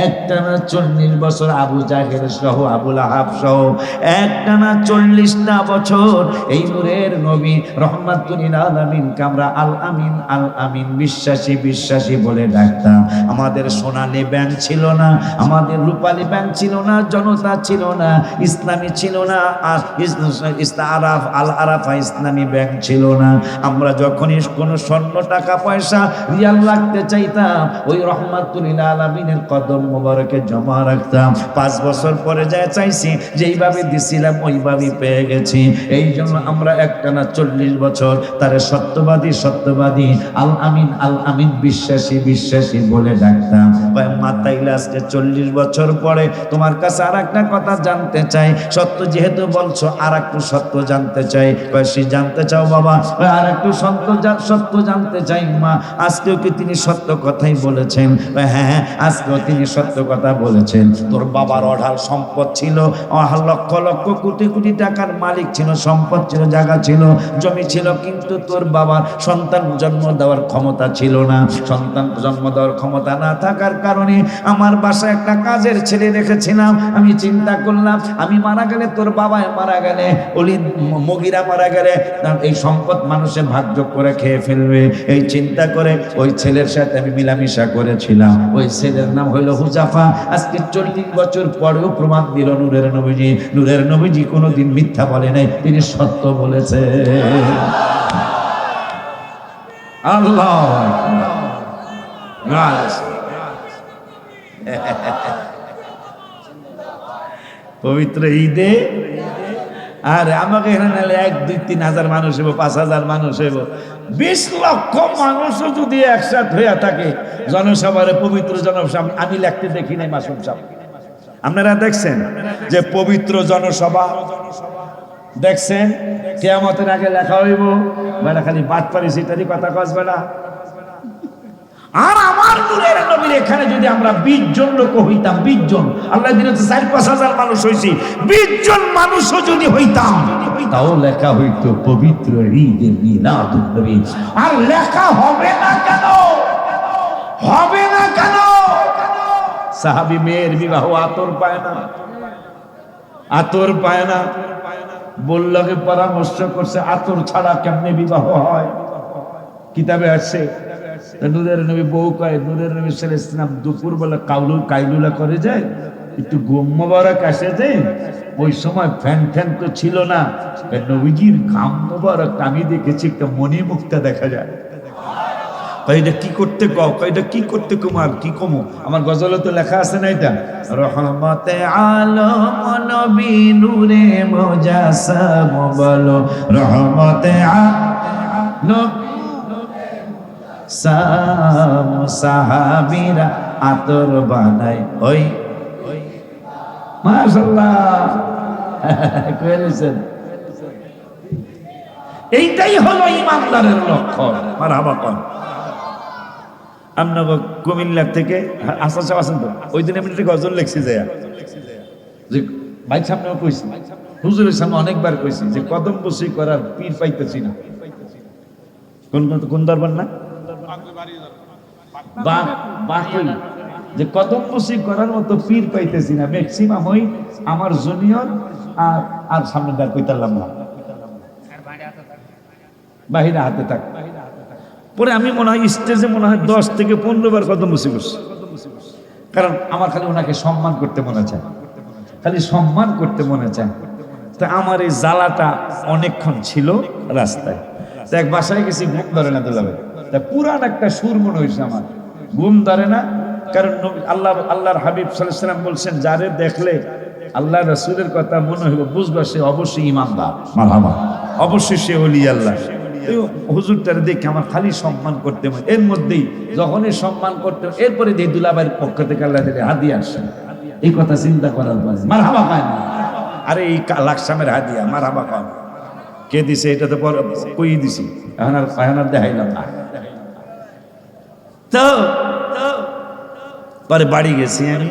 একটানা 40 বছর আবু জাহেল সহ, আবু লাহাব সহ একটানা 40টা বছর এই নূরের নবী রহমাতুল লিল আলামিনকে আমরা আল আমিন বিশ্বাসী বলে ডাকতাম। আমাদের সোনালী ব্যাংক ছিল না, আমাদের রূপালী ব্যাংক ছিল না, জনতা ছিল না, ইসলামী ছিল না, আল আরাফা ইসলামী ব্যাংক ছিল না। আমরা যখনই কোনো স্বর্ণ টাকা পয়সা রিয়াল রাখতে চাইতাম ওই রহমাতুল লিল আলামিনের কদম মোবারকে জমা রাখতাম। 5 বছর পরে যায় চাইছি যেইভাবে দিছিলাম ওইভাবেই পেয়ে গেছি। এই জন্য আমরা একটানা 40 বছর তারে সত্যবাদী সত্যবাদী, আল আমিন বিশ্বাসী বিশ্বাসী বলে ডাকতাম। মাতাইলে আজকে 40 বছর পরে তোমার কাছে আর একটা কথা জানতে চাই, সত্য যেহেতু বলছো আর একটু সত্য জানতে চাই। সে জানতে চাও বাবা? আর একটু সত্য জানতে চাই মা। আজকেও কি তিনি সত্য কথাই বলেছেন? হ্যাঁ, আজকেও তিনি সত্য কথা বলেছেন। তোর বাবার অঢাল সম্পদ ছিল, লক্ষ লক্ষ কোটি কোটি টাকার মালিক ছিল, সম্পদ ছিল, জায়গা ছিল, জমি ছিল, কিন্তু তোর বাবার সন্তান জন্ম দেওয়ার ক্ষমতা ছিল না। সন্তান জন্ম দেওয়ার ক্ষমতা না থাকার কারণে আমার বাসায় একটা কাজের ছেলে রেখেছিলাম। আমি চিন্তা করলাম আমি মারা গেলে, তোর বাবায় মারা গেলে, অলি মগিরা মারা গেলে এই সম্পদ মানুষের ভাগযোগ করে খেয়ে ফেলবে। এই চিন্তা করে ওই ছেলের সাথে আমি মিলামিশা করেছিলাম। ওই ছেলের নাম হইল হুজাফা। আজকে 40 বছর পরেও প্রমাণ দিল নূরের নবীজি। নূরের নবীজি কোনোদিন মিথ্যা বলে নাই, তিনি সত্য বলেছে। আল্লাহ পবিত্র ঈদে আর আমাকে এখানে 1, 2, 3 হাজার মানুষ হইব, 5,000 মানুষ হইব, 20 লক্ষ মানুষও যদি একসাথ হইয়া থাকে জনসভার, পবিত্র জনসভা আমি লিখতে দেখি নাই মাসুম সাহেব। আপনারা দেখছেন যে পবিত্র জনসভা দেখছেন? কিয়ামতের আগে লেখা হইব বেটা খালি বাদ পারি সেটারই কথা কসবে না। আর আমার নূরের নবীর এখানে যদি আমরা 20 জন লোক হইতাম, 20 জন, আল্লাহ দিনে তো 4-5 হাজার মানুষ হইছি, 20 জন মানুষও যদি হইতাম তাও লেখা হইতো পবিত্র ঈদে মিলাদুন নবী। আর লেখা হবে না কেন? হবে না কেন? সাহাবী মেয়ের বিবাহ আতর পায় না, আতর পায় না, বললাকে পরামর্শ করছে আতর ছাড়া কেমনে বিবাহ হয়। কিতাবে আছে নূরের নবী বউ কয়, নূরের নবী সাল্লাল্লাহু আলাইহি ওয়াসাল্লাম দুপুর বেলা কাইলুলা করে যায়, একটু ঘুম মোবারক আসে যায়। ওই সময় ফ্যান তো ছিল না, নবীজির ঘাম মোবারক আমি দেখেছি একটা মনি মুক্তা দেখা যায়। এটা কি করতে কও? এটা কি করতে কুমার কি কমো? আমার গজলে তো লেখা আছে না এটা, রহমতে আলম নবী নূরে মুজাসসাম বলো, রহমতে আলম সাহাবীরা আতর বানায়। ওই মাশাআল্লাহ কইলেছেন। এইটাই হলো ইমানদারের লক্ষণ। মারহাবা কোন আপনার কুমিল্লা থেকে আসার সব আছেন তো, ওই দিন আমি একটা গজল লিখছি যে ভাই সামনেও কইছি, হুজুরের সামনে অনেকবার কইছি যে কদম বসি করার পীর পাইতেছি না। কোন দরবার না যে কদম বসি করার মতো পীর পাইতেছি না। ম্যাক্সিমাম ওই আমার জুনিয়র আর সামনে দাঁড় কইতারলাম না, বাহিরে হাতে থাক। পরে আমি মনে হয় স্টেজে মনে হয় 10 থেকে 15 বার কদম বসি করছি, কারণ আমার খালি ওনাকে সম্মান করতে মনে চায়, খালি সম্মান করতে মনে চায়। তা আমার এই জ্বালাটা অনেকক্ষণ ছিল রাস্তায়। তা এক বাসায় গেছি, ঘুম ধরে না দুলাবে, তা পুরান একটা সুর মনে হয়েছে আমার, ঘুম ধরে না। কারণ আল্লাহর হাবিব সাল্লাল্লাহু আলাইহি ওয়াসাল্লাম বলছেন যারে দেখলে আল্লাহ রাসূলের কথা মনে হইব বুঝবা সে অবশ্যই ইমানদার, মারহাবা, অবশ্যই সে ওলি আল্লাহ। হুজুরটারে দেখে আমার খালি সম্মান করতে হয়। এর মধ্যেই যখনই সম্মান করতে, এরপরে যে দুলাভাইয়ের পক্ষ থেকে আল্লাহ দিলে হাদিয়া আসছে, এই কথা চিন্তা করার পরে মারহাবা পায় না। আরে এই লাকসামের হাদিয়া, মারহাবা কন কে দিছে? এটা তো কই দিছি, এখন আর দেখাইলাম না। তো পরে বাড়ি গেছি আমি,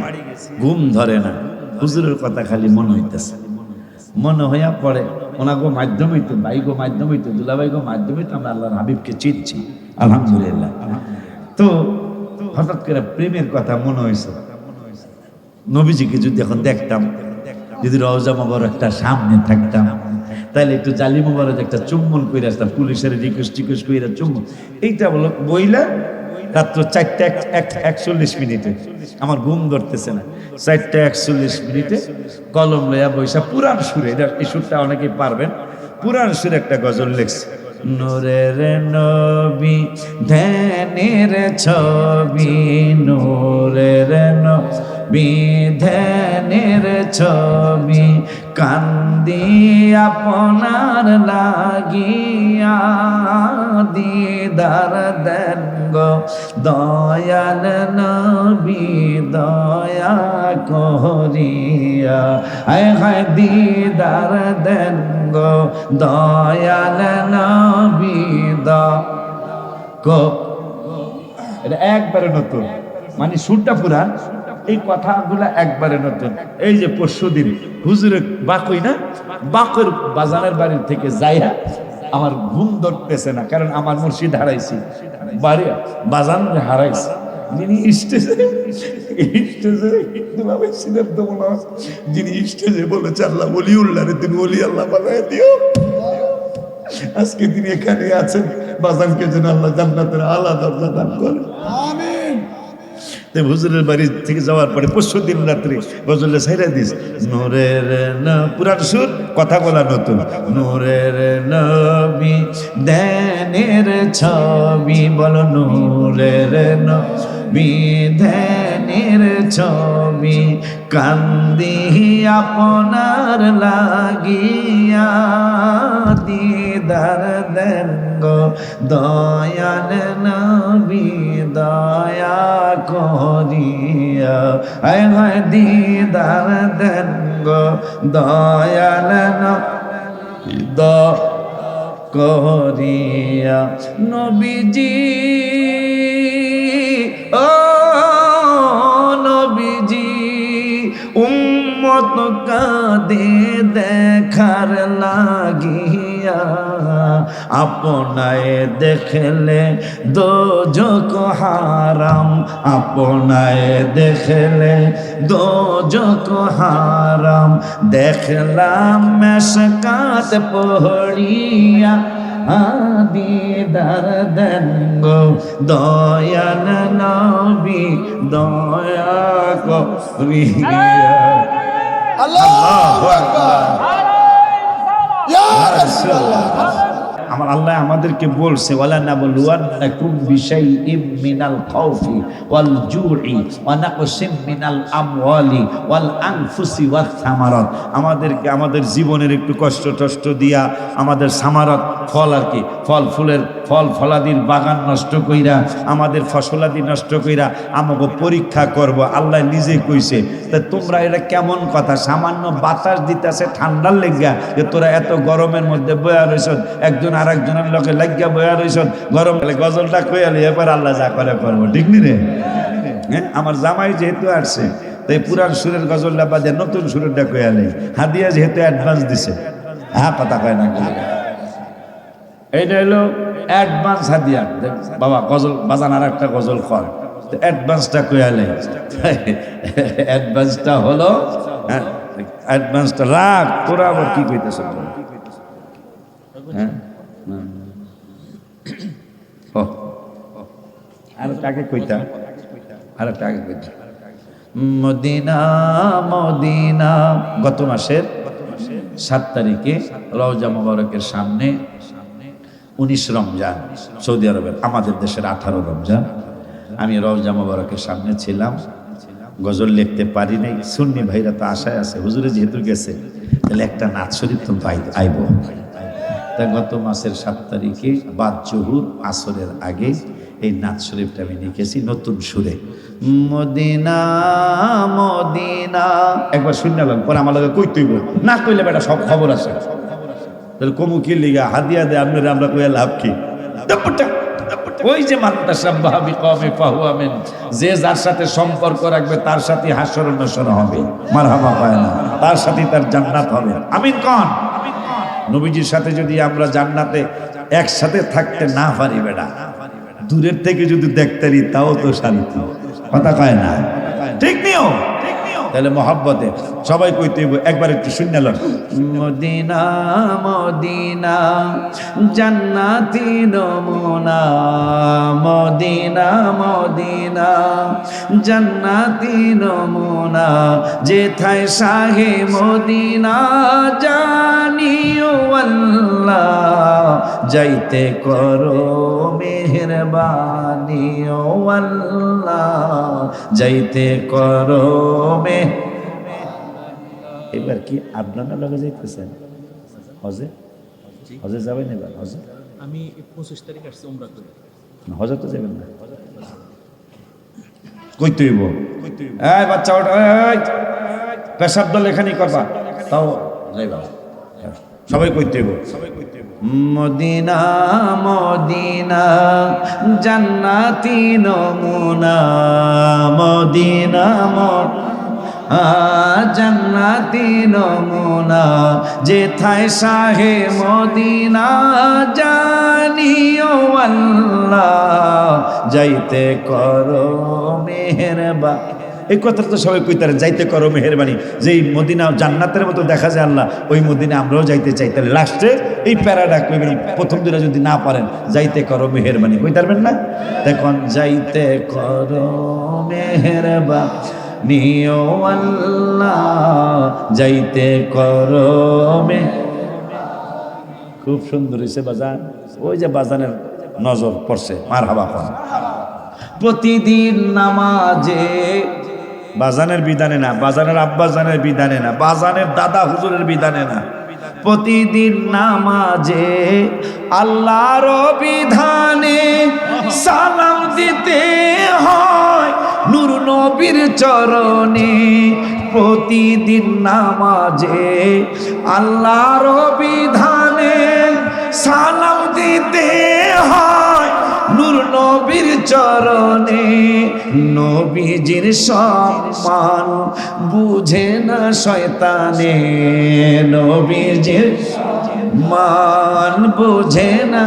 ঘুম ধরে না, হুজুরের কথা খালি মনে হইতেছে। মনে হইয়া পড়ে ওনাগো মাধ্যমেই তো, ভাইগো মাধ্যমেই তো, দুলাভাইগো মাধ্যমেই তো আমরা আল্লাহর হাবিবকে চিনছি, আলহামদুলিল্লাহ। তো হঠাৎ করে প্রেমের কথা মনে হয়েছে। নবীজিকে যদি এখন দেখতাম, যদি রওজা মোবারকটা সামনে থাকতাম, তাহলে একটু জালি মোবারক একটা চুম্বন করে আসতাম, পুলিশের রিকোয়েস্ট করে চুম্বন। এইটা বলো বইলা রাত্র 4:41 আমার ঘুম ধরতেছে না, 4:41 কলম লইয়া বৈশা পুরান সুরে, এটা এই সুরটা অনেকেই পারবেন, পুরান সুরে একটা গজল লিখছে। নূরের নবী ধ্যানের ছবি, নূরের নবী ধ্যানের ছবি, কান্দি আপনার লাগিয়া, দিদার দেন গো দয়াল নবী দয়া করিয়া, আয় হায় দিদার দেন গো দয়াল নবী এটা একবারে নতুন, মানে সুরটা পুরান, এই কথাগুলা একবারে নতুন। এই যে পরশুদিন হুজুরে বাকই না, বাকের বাজানের বাড়ির থেকে যাইয়া আমার ঘুম ধরতেছে না, কারণ আমার মুর্শিদ হারাইছি, বাড়ি বাজান হারাইছি, যিনি যিনি স্টেজে বলেছে আল্লাহ ওলিউল্লাহ রে তুমি ওলি আল্লাহ বানায় দিও, আজকে তিনি এখানে আছেন, বাজানকে যেন আল্লাহ জান্নাতের আলা দরজা দান করে, আমিন। হুজুরের বাড়ি থেকে যাওয়ার পরে পরশুদিন রাত্রে গজলে ছাইরা দিস, নূরের পুরান সুর, কথা বলা নতুন। নূরের নবী ধ্যানের ছবি, বলো নূরের নবী ধ্যানের ছবি, কান্দি আপনার লাগিয়া, দিদার দেন গো দয়াল নবী দয়া করিয়া, আয় হায় দিদার দেন গো দয়াল নবী দয়া করিয়া। নবীজি ও নবীজি উম্মত কাঁদে দেখার লাগিয়া, আপনায় দেখলে দোজখ হারাম, আপনায় দেখলে দোজখ হারাম, দেখলাম মেশকাত পড়িয়া, দিদার দেন গো দয়াল নবী দয়া করিয়া। আল্লাহু আকবার, ইয়া রাসূলুল্লাহ। আমার আল্লাহ আমাদেরকে বলছে, ওয়ালা নাবলুয়ান্নাকুম বিশাইইম মিনাল খাউফি ওয়াল জুই ওয়া নাকসিম মিনাল আমওয়ালি ওয়াল আনফুসি ওয়াস সামারাত, আমাদেরকে আমাদের জীবনের একটু কষ্ট টষ্ট দিয়া, আমাদের সামারাত ফল আর কি, ফল ফুলের ফল ফলাদির বাগান নষ্ট কইরা, আমাদের ফসলাদি নষ্ট কইরা আমাকে পরীক্ষা করব, আল্লাহ নিজে কইছে। তা তোমরা এটা কেমন কথা, সামান্য বাতাস দিতেছে ঠান্ডার লেগা, যে তোরা এত গরমের মধ্যে বয়া রইছ, একজন আর একজনের লোকে লাগিয়া বয়া রইছ, গরম গজলটা কইয়ালি, এবার আল্লাহ যা করে করবো, ঠিক নি রে? হ্যাঁ, আমার জামাই যেহেতু আসছে, তাই পুরান সুরের গজলটা বাদে নতুন সুরেরটা কইয়ালি, হাদিয়া যেহেতু অ্যাডভান্স দিছে, হ্যাঁ কথা কয় না, এইটা হলো অ্যাডভান্স হাদিয়া। বাবা গজল বাজান আর একটা গজল কর, অ্যাডভান্সটা কইয়ালে, অ্যাডভান্সটা হলো, অ্যাডভান্সটা রাখ, তোরা আবার কি কইতেছ? হ্যাঁ, আর তাকে কইতা, আর তাকে কইতা মদিনা মদিনা। গত মাসের 7 তারিখে রওজা মোবারকের সামনে 19 রমজান, সৌদি আরবের, আমাদের দেশের 18 রমজান, আমি রওজা মোবারকের সামনে ছিলাম, গজল লিখতে পারি নাই। সুন্নি ভাইরা তো আশায় আছে, হুজুরে যেহেতু গেছে তাহলে একটা নাচ শরীফ তো আইব। তা গত মাসের 7 তারিখে বাদ জহুর আসরের আগে এই নাচ শরীফটা আমি লিখেছি নতুন সুরে, মদিনা মদিনা। একবার শুনলাম, পরে আমার লগে কই তুইব না, কইলে বেটা সব খবর আছে, তাহলে কমু কি লিগা হাদিয়া দে আপনারা, আমরা কইয়া লাভ কি? ওই যে যে যার সাথে সম্পর্ক রাখবে তার সাথে হাসর নসর হবে, মারহাবা পায় না, তার সাথে তার জান্নাত হবে। আমিন কোন? নবীজির সাথে যদি আমরা জান্নাতে একসাথে থাকতে না পারি, বেটা দূরের থেকে যদি দেখতে পারি তাও তো শান্তি, কথা কয় না, ঠিক নিও? তাহলে মহব্বতে সবাই কইতে হইব, একবার একটু শুনলেন। মদিনা মদিনা জান্নাতি নমুনা, মদিনা মদিনা জান্নাতি নমুনা, যেথায় শাহে মদিনা জানিও আল্লাহ, যাইতে করো মেহেরবানি ও আল্লাহ, যাইতে করো এবার কি আপনারা লগে যাইতেছেন হজে? হজে যাবেন এবার? হজে আমি 25 তারিখ আসছি উমরা করে। হজে তো যাবেন না, কইতে হইব। এই বাচ্চা ওঠ, পেশাব দল এখানে করবা, তাও যাইবা, সবাই কইতে হইব। মদিনা মদিনা জান্নাতি নমুনা, মদিনা জান্নাতি নমুনা, যেথায় শাহে মদিনা জানিও আল্লাহ, যাইতে করো মেহেরবানি। এই কথাটা তো সবাই কইতারেন, যাইতে করো মেহেরবানি। যেই মদিনা জান্নাতের মতো দেখা যায় আল্লাহ, ওই মদিনা আমরাও যাইতে চাই। তাহলে লাস্টে এই প্যারাডা কইবেন, প্রথম দুটা যদি না পারেন, যাইতে করো মেহেরবানি কইতারবেন না? দেখুন, যাইতে করো মেহেরবানি ও আল্লাহ, যাইতে করো খুব সুন্দর হয়েছে বাজান। ওই যে বাজানের নজর পড়ছে, মারহাবা কোন। প্রতিদিন নামাজে, বাজানের বিধানে না, বাজানের আব্বাজানের বিধানে না, বাজানের দাদা হুজুরের বিধানে না, প্রতিদিন নামাজে আল্লাহর বিধানে সালাম দিতে হয় নূর নবীর চরণে। প্রতিদিন নামাজে আল্লাহর বিধানে সালাম দিতে হয় নূর নবীর চরণে। নবীজির সম্মান বুঝে না শয়তানে, নবীজির মান বুঝে না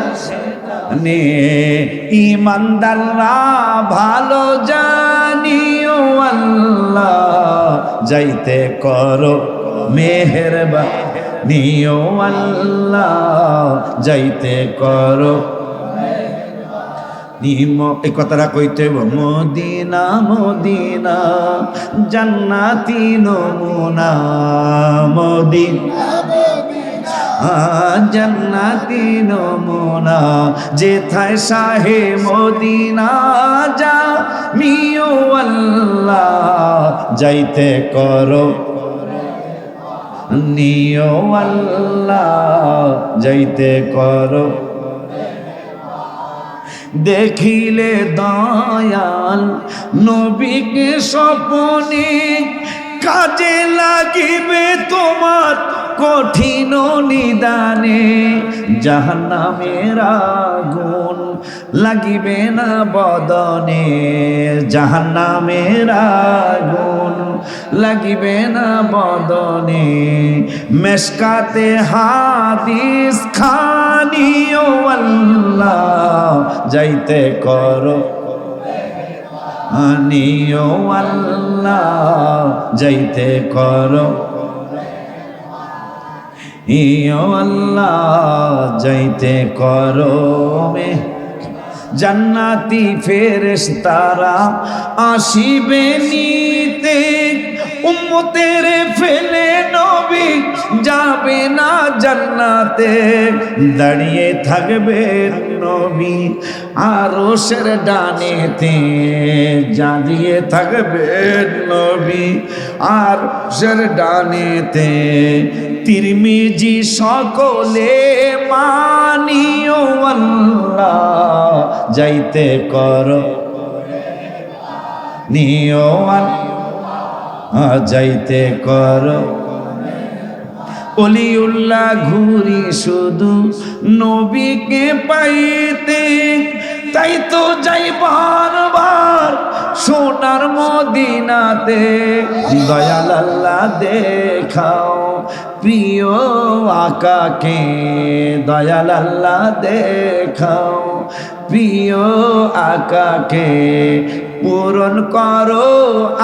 নে, ইমানদাররা ভালো জানিও আল্লাহ, যাইতে করো মেহেরবানি ও আল্লাহ, যাইতে করো। এই কথাটা কইতে হইব, মদিনা মদিনা জান্নাতি নমুনা, মদিনা জান্নাতি নমুনা, যেথায় শাহে মদিনা জানিও আল্লাহ, যাইতে করো নিও আল্লাহ, যাইতে করো। দেখিলে দয়াল নবীকে স্বপনে, কাজে লাগিবে তোমার কঠিন নিদানে। জাহান্নামের আগুন লাগিবে না বদনে, জাহান্নামের আগুন লাগিবে না বদনে। মেশকাতে হাদিস খানিও আল্লাহ, যাইতে করো আনিও আল্লাহ, যাইতে করো ইও আল্লাহ, যাইতে করো মে। জান্নাতি ফেরেশতারা আসিবে নিতে, উম্মতের ফেলে নবী যাবে না জান্নাতে। দাঁড়িয়ে থাকবে নবী আরশের ডানেতে, দাঁড়িয়ে থাকবে নবী আরশের ডানেতে। তিরমিজি সকলে মানিও আল্লাহ, যাইতে করো নিও আল্লাহ, যাইতে করো। অলিউল্লাহ ঘুরি শুধু নবীকে পাইতে, তাই তো যাই বারবার সোনার মদিনাতে। দয়াল আল্লাহ দেখাও প্রিয় আকাকে, দয়াল আল্লাহ দেখাও প্রিয় আকাকে। পূরণ করো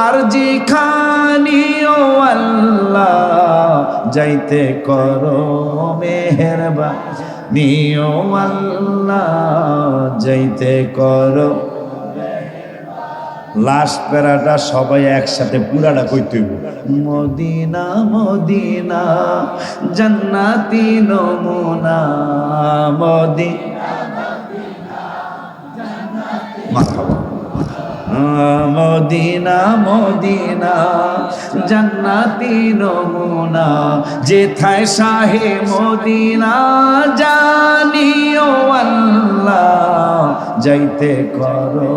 আরজি খানি ও আল্লাহ যাইতে করো মেহেরবানি ও আল্লাহ যাইতে করো। লাস্ট প্যারাটা সবাই একসাথে পুরাটা কইতে হইব। মদিনা মদিনা জান্নাতি নমুনা মদিনা মারহাবা। মদিনা মদিনা জান্নাতি নমুনা যেথায় শাহে মদিনা জানিও আল্লাহ যাইতে করো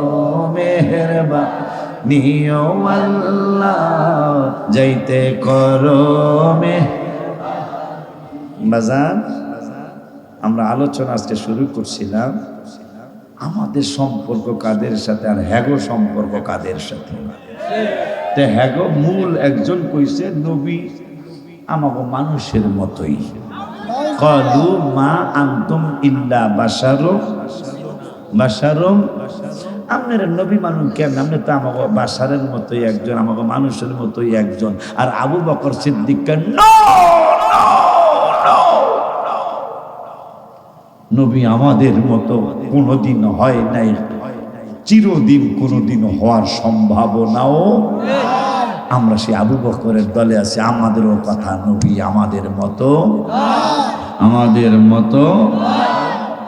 মেহেরবানি ও আল্লাহ যাইতে করো বাজান। আমরা আলোচনা আজকে শুরু করছিলাম আমাদের সম্পর্ক কাদের সাথে আর হ্যাগো সম্পর্ক কাদের সাথে। তে হ্যাগো মূল একজন কইছে নবী আমাগো মানুষের মতোই। ক্বালু মা আনতুম ইল্লা বাশারুম আপনারা নবী মানুষ কেমন? আপনি তো আমাগো বাশারের মতোই একজন, আমাগো মানুষের মতোই একজন। আর আবু বকর সিদ্দিক নবী আমাদের মতো কোনোদিন হয় নাই, চিরদিন কোনোদিন হওয়ার সম্ভাবনাও। আমরা সেই আবু বকরের দলে আছি। আমাদেরও কথা নবী আমাদের মতো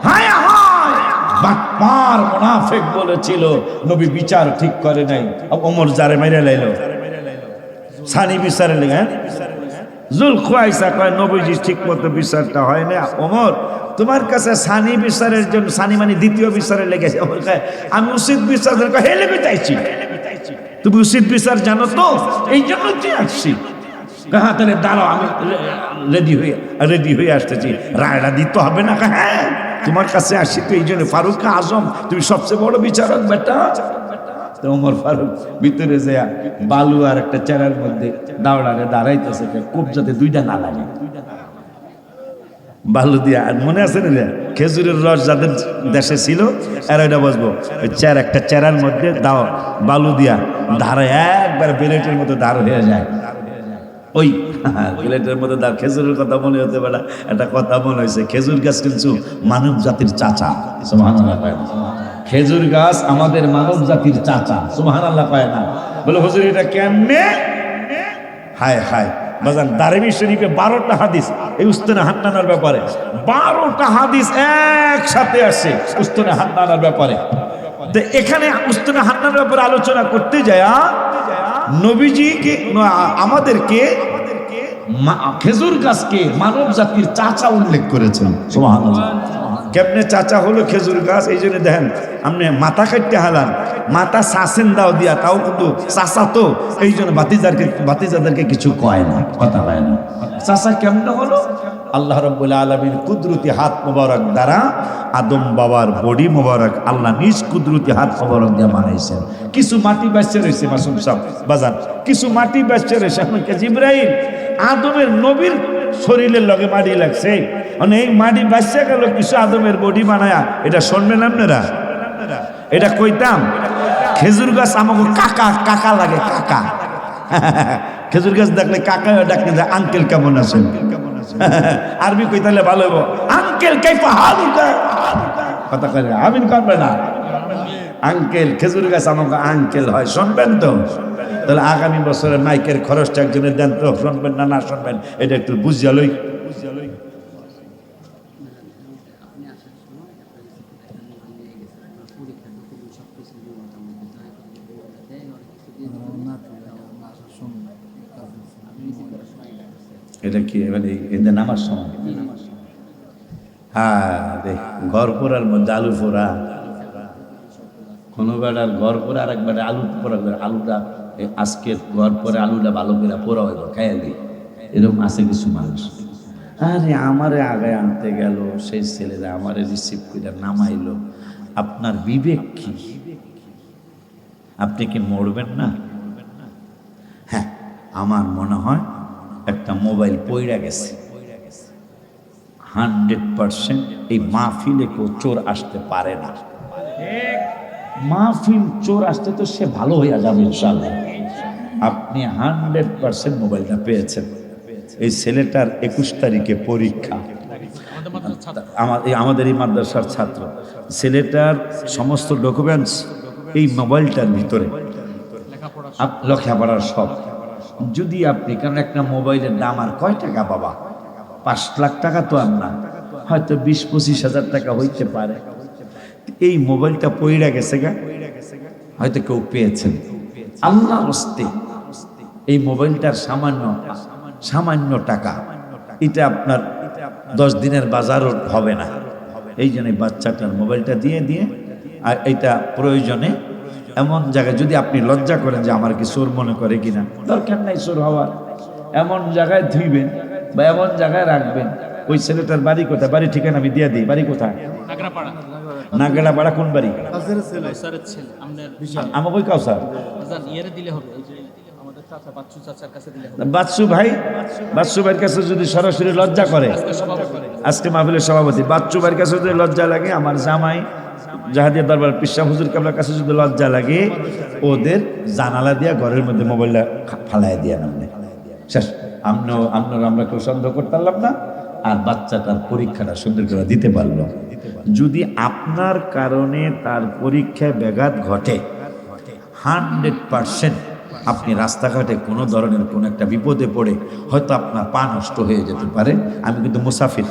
হায় হায় বাটপার মুনাফিক বলেছিল নবী বিচার ঠিক করে নাই। ওমর জারে মাইরা লাইলো সানি বিচারে লেগে জুলখুয়াইসা কয় নবীজি ঠিক মতো বিচারটা হয় না। ওমর তোমার কাছে সানি বিচারের জন্য, সানি মানে দ্বিতীয় বিচারে লেগেছে। আমি উচিত বিচার হেলে চাইছি, তুমি উচিত বিচার জানো তো, এই জন্য তুই আসছি। হ্যাঁ তাহলে দাঁড়াও, আমি রেডি হয়ে আসতেছি, রায়টা দিতে হবে না। হ্যাঁ তোমার কাছে আসছি তো এই জন্য। ফারুক আজম তুমি সবচেয়ে বড় বিচারক বেটা। ওমর ফারুক ভিতরে যায় বালু আর একটা চেরার মধ্যে দাওড়ারে দাঁড়াইতেছে, খুব যাতে দুইটা না লাগে বালু দিয়া। মনে আছে না খেজুরের রস যাদের দেশে ছিল এরা এটা বসবো একটা চেরার মধ্যে দাও বালু দিয়া ধারে একবার বেলেটের মতো দাঁড় হয়ে যায়। ওই বেলেটের মধ্যে দাঁড়। খেজুরের কথা মনে হতে পারে, একটা কথা মনে হয়েছে, খেজুর গাছ কিন্তু মানব জাতির চাচা। সুবহানাল্লাহ পায় না? খেজুর গাছ আমাদের মানব জাতির চাচা। সুবহানাল্লাহ পায় না? বলে হুজুর এটা কেমনে? হায় হায় বাজান, দারিমি শরীফে 12টা হাদিস এই উস্তানে হান্নানার ব্যাপারে। 12টা হাদিস একসাথে আসে উস্তানে হান্নানার ব্যাপারে। তো এখানে উস্তানে হান্নানার ব্যাপারে আলোচনা করতে যায় নবীজিকে আমাদেরকে খেজুর গাছকে মানব জাতির চাচা উল্লেখ করেছেন। সুবহানাল্লাহ। কেমনে চাচা হলো খেজুর গাছ? এই জন্য দেখেন আপনি মাথা কাটতে হালান, মাথা শাসেন দাও দিয়া, তাও কিন্তু চাচা তো, এই জন্য বাতিজাদেরকে কিছু কয় না, কথা হয় না। চাচা কেমনে হলো? আল্লাহ রাব্বুল আলামিন কুদরতি হাত মোবারক দ্বারা আদম বাবার বডি মোবারক আল্লাহ নিজ কুদরতি হাত মোবারক দিয়ে বানাইছেন। কিছু মাটি বাঁচতে রয়েছে মাসুম সাহেব বাজান, কিছু মাটি বাঁচতে রয়েছে। এমনকি জিবরাইল আদমের নবীর শরীরের লগে মাটি লাগছে, মানে এই মাটি বাঁচতে গেল কিছু আদমের বডি বানায়া। এটা শুনবেন আপনারা? এটা কইতাম খেজুর গাছ আমাকে কাকা কাকা লাগে, কাকা। খেজুর গাছ দেখলে কাকা ডাকতে যায়, আঙ্কেল কেমন আছেন? আরবি কইতালে ভালো হইব, আঙ্কেল কাইফা হালুকা, কথা কয় আমিন করবে না। আঙ্কেল খেজুর গাছ আমাকে আঙ্কেল হয়, শুনবেন তো? তাহলে আগামী বছরে মাইকের খরচটা একজনের দেন তো, শুনবেন না না শুনবেন এটা একটু বুঝিয়া লই। এটা কি মানে এদের নামার সময়? হ্যাঁ দেখ, ঘর পোড়ার মধ্যে আলু পোড়া, কোনো বেড়ার ঘর পোড়া আর একবারে আলু পোড়া, আলুটা আজকে ঘর পরে আলুটা ভালো করে পোড়া হইব খাইয়া দিই, এরকম আছে কিছু মানুষ। আরে আমারে আগে আনতে গেল সেই ছেলেরা, আমারে রিসিভ করে নামাইলো। আপনার বিবেক কি? আপনি কি মরবেন না? হ্যাঁ, আমার মনে হয় একটা মোবাইল পইড়া গেছে। 100% এই মাহফিলে কেউ চোর আসতে পারে না। মাহফিল চোর আসতে তো সে ভালো হইয়া যাবে ইনশাআল্লাহ। আপনি 100% মোবাইলটা পেয়েছেন। এই ছেলেটার 21 তারিখে পরীক্ষা, আমাদের মাদ্রাসার ছাত্র। আমাদের এই মাদ্রাসার ছাত্র। ছেলেটার সমস্ত ডকুমেন্টস এই মোবাইলটার ভিতরে, লেখাপড়া লেখাপড়ার সব। যদি আপনি, কারণ একটা মোবাইলের দাম আর কয় টাকা বাবা, 5 লাখ টাকা তো আর না, হয়তো 20-25 হাজার টাকা হইতে পারে। এই মোবাইলটা পইড়া গেছে গা, হয়তো কেউ পেয়েছেন। আল্লাহ হস্তে এই মোবাইলটার সামান্য টাকা, এটা আপনার 10 দিনের বাজারও হবে না। এই জন্য বাচ্চাটার মোবাইলটা দিয়ে আর এটা প্রয়োজনে এমন জায়গায়, যদি আপনি লজ্জা করেন যে আমার কি চোর মনে করে কিনা, দরকার নাই চোর হওয়ার, এমন জায়গায় ধুইবেন বা এমন জায়গায় রাখবেন। ওই ছেলেটার বাড়ি কোথায়, বাড়ি ঠিকানা আমি দিয়ে দিই। বাড়ি কোথায়? নাগরাপাড়া। নাগরাপাড়া কোন বাড়ি? কাউসারের ছেলে আপনার আমার বই কাউসার। আজান ইয়ারে দিলে হবে, ওই যে আমাদের চাচা বাচ্চু চাচার কাছে দিলে হবে। বাচ্চু ভাইয়ের কাছে যদি সরাসরি লজ্জা করে, আজকে সভাপতি আজকে মাহফিলের সভাপতি বাচ্চু ভাইয়ের কাছে যদি লজ্জা লাগে, আমার জামাই জাহাদিয়া দরবার পিসা হুজুর কাবলার কাছে যদি লজ্জা লাগে, ওদের জানালা দিয়া ঘরের মধ্যে মোবাইলটা ফালাই দিয়া নামলে শেষ। আমরা কেউ সন্দেহ করতে পারলাম না, আর বাচ্চাটার পরীক্ষাটা সুন্দর করে দিতে পারলো। যদি আপনার কারণে তার পরীক্ষায় ব্যাঘাত ঘটে, 100% আপনি রাস্তাঘাটে কোনো ধরনের কোনো একটা বিপদে পড়ে হয়তো আপনার পা নষ্ট হয়ে যেতে পারে। আমি কিন্তু মুসাফির,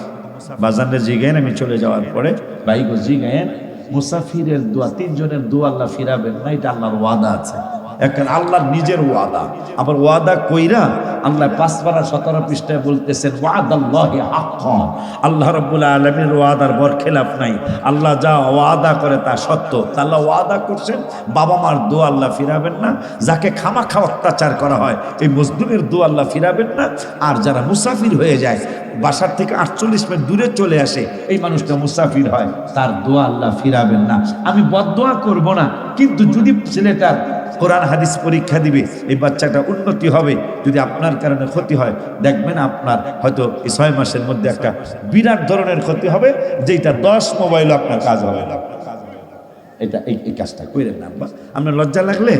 বাজানের জিগায়েন আমি চলে যাওয়ার পরে ভাইগো জিগায়েন, মুসাফিরের দোয়া, 3 জনের দোয়া আল্লাহ ফিরাবেন না, এটা আল্লাহর ওয়াদা আছে। এখন আল্লাহর নিজের ওয়াদা, আবার ওয়াদা কইরা আল্লাহ 5 পারা 17 পৃষ্ঠায় বলতেছেন ওয়াদাল্লাহি হাক্কান। আল্লাহ রাব্বুল আলামিনের ওয়াদার বরখেলাপ নাই। আল্লাহ যা ওয়াদা করে তা সত্য। আল্লাহ ওয়াদা করছেন বাবা মার দোয়া আল্লাহ ফিরাবেন না, যাকে খামাখা অত্যাচার করা হয় এই মজলুমের দোয়া আল্লাহ ফিরাবেন না। আর যারা মুসাফির হয়ে যায়, বাসার থেকে 48 মাইল দূরে চলে আসে, এই মানুষটা মুসাফির হয়, তার দোয়া আল্লাহ ফিরাবেন না। আমি বদদোয়া করব না, কিন্তু যদি ছেলেটার কোরআন হাদিস পরীক্ষা দিবে, এই বাচ্চাটা উন্নতি হবে। যদি আপনার কারণে ক্ষতি হয়, দেখবেন আপনার হয়তো এই 6 মাসের মধ্যে একটা বিরাট ধরনের ক্ষতি হবে, যেটা 10 মোবাইল আপনার কাজ হবে না। এটা এই কাজটা কইরেন না। আপনার লজ্জা লাগলে,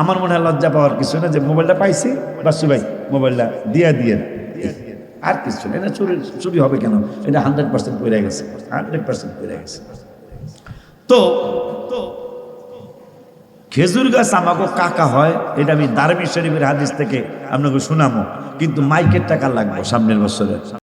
আমার মনে হয় লজ্জা পাওয়ার কিছু না, যে মোবাইলটা পাইছি বাসু ভাই মোবাইলটা দিয়ে আর কিছু না। এটা চুরি হবে কেন? এটা 100% পড়ে গেছে, 100% পড়ে গেছে। তো খেজুর গাছ আমাকে কাকা হয়, এটা আমি দারমি শরীফের হাদিস থেকে আপনাকে শোনাবো, কিন্তু মাইকের টাকা লাগবে সামনের বছরে।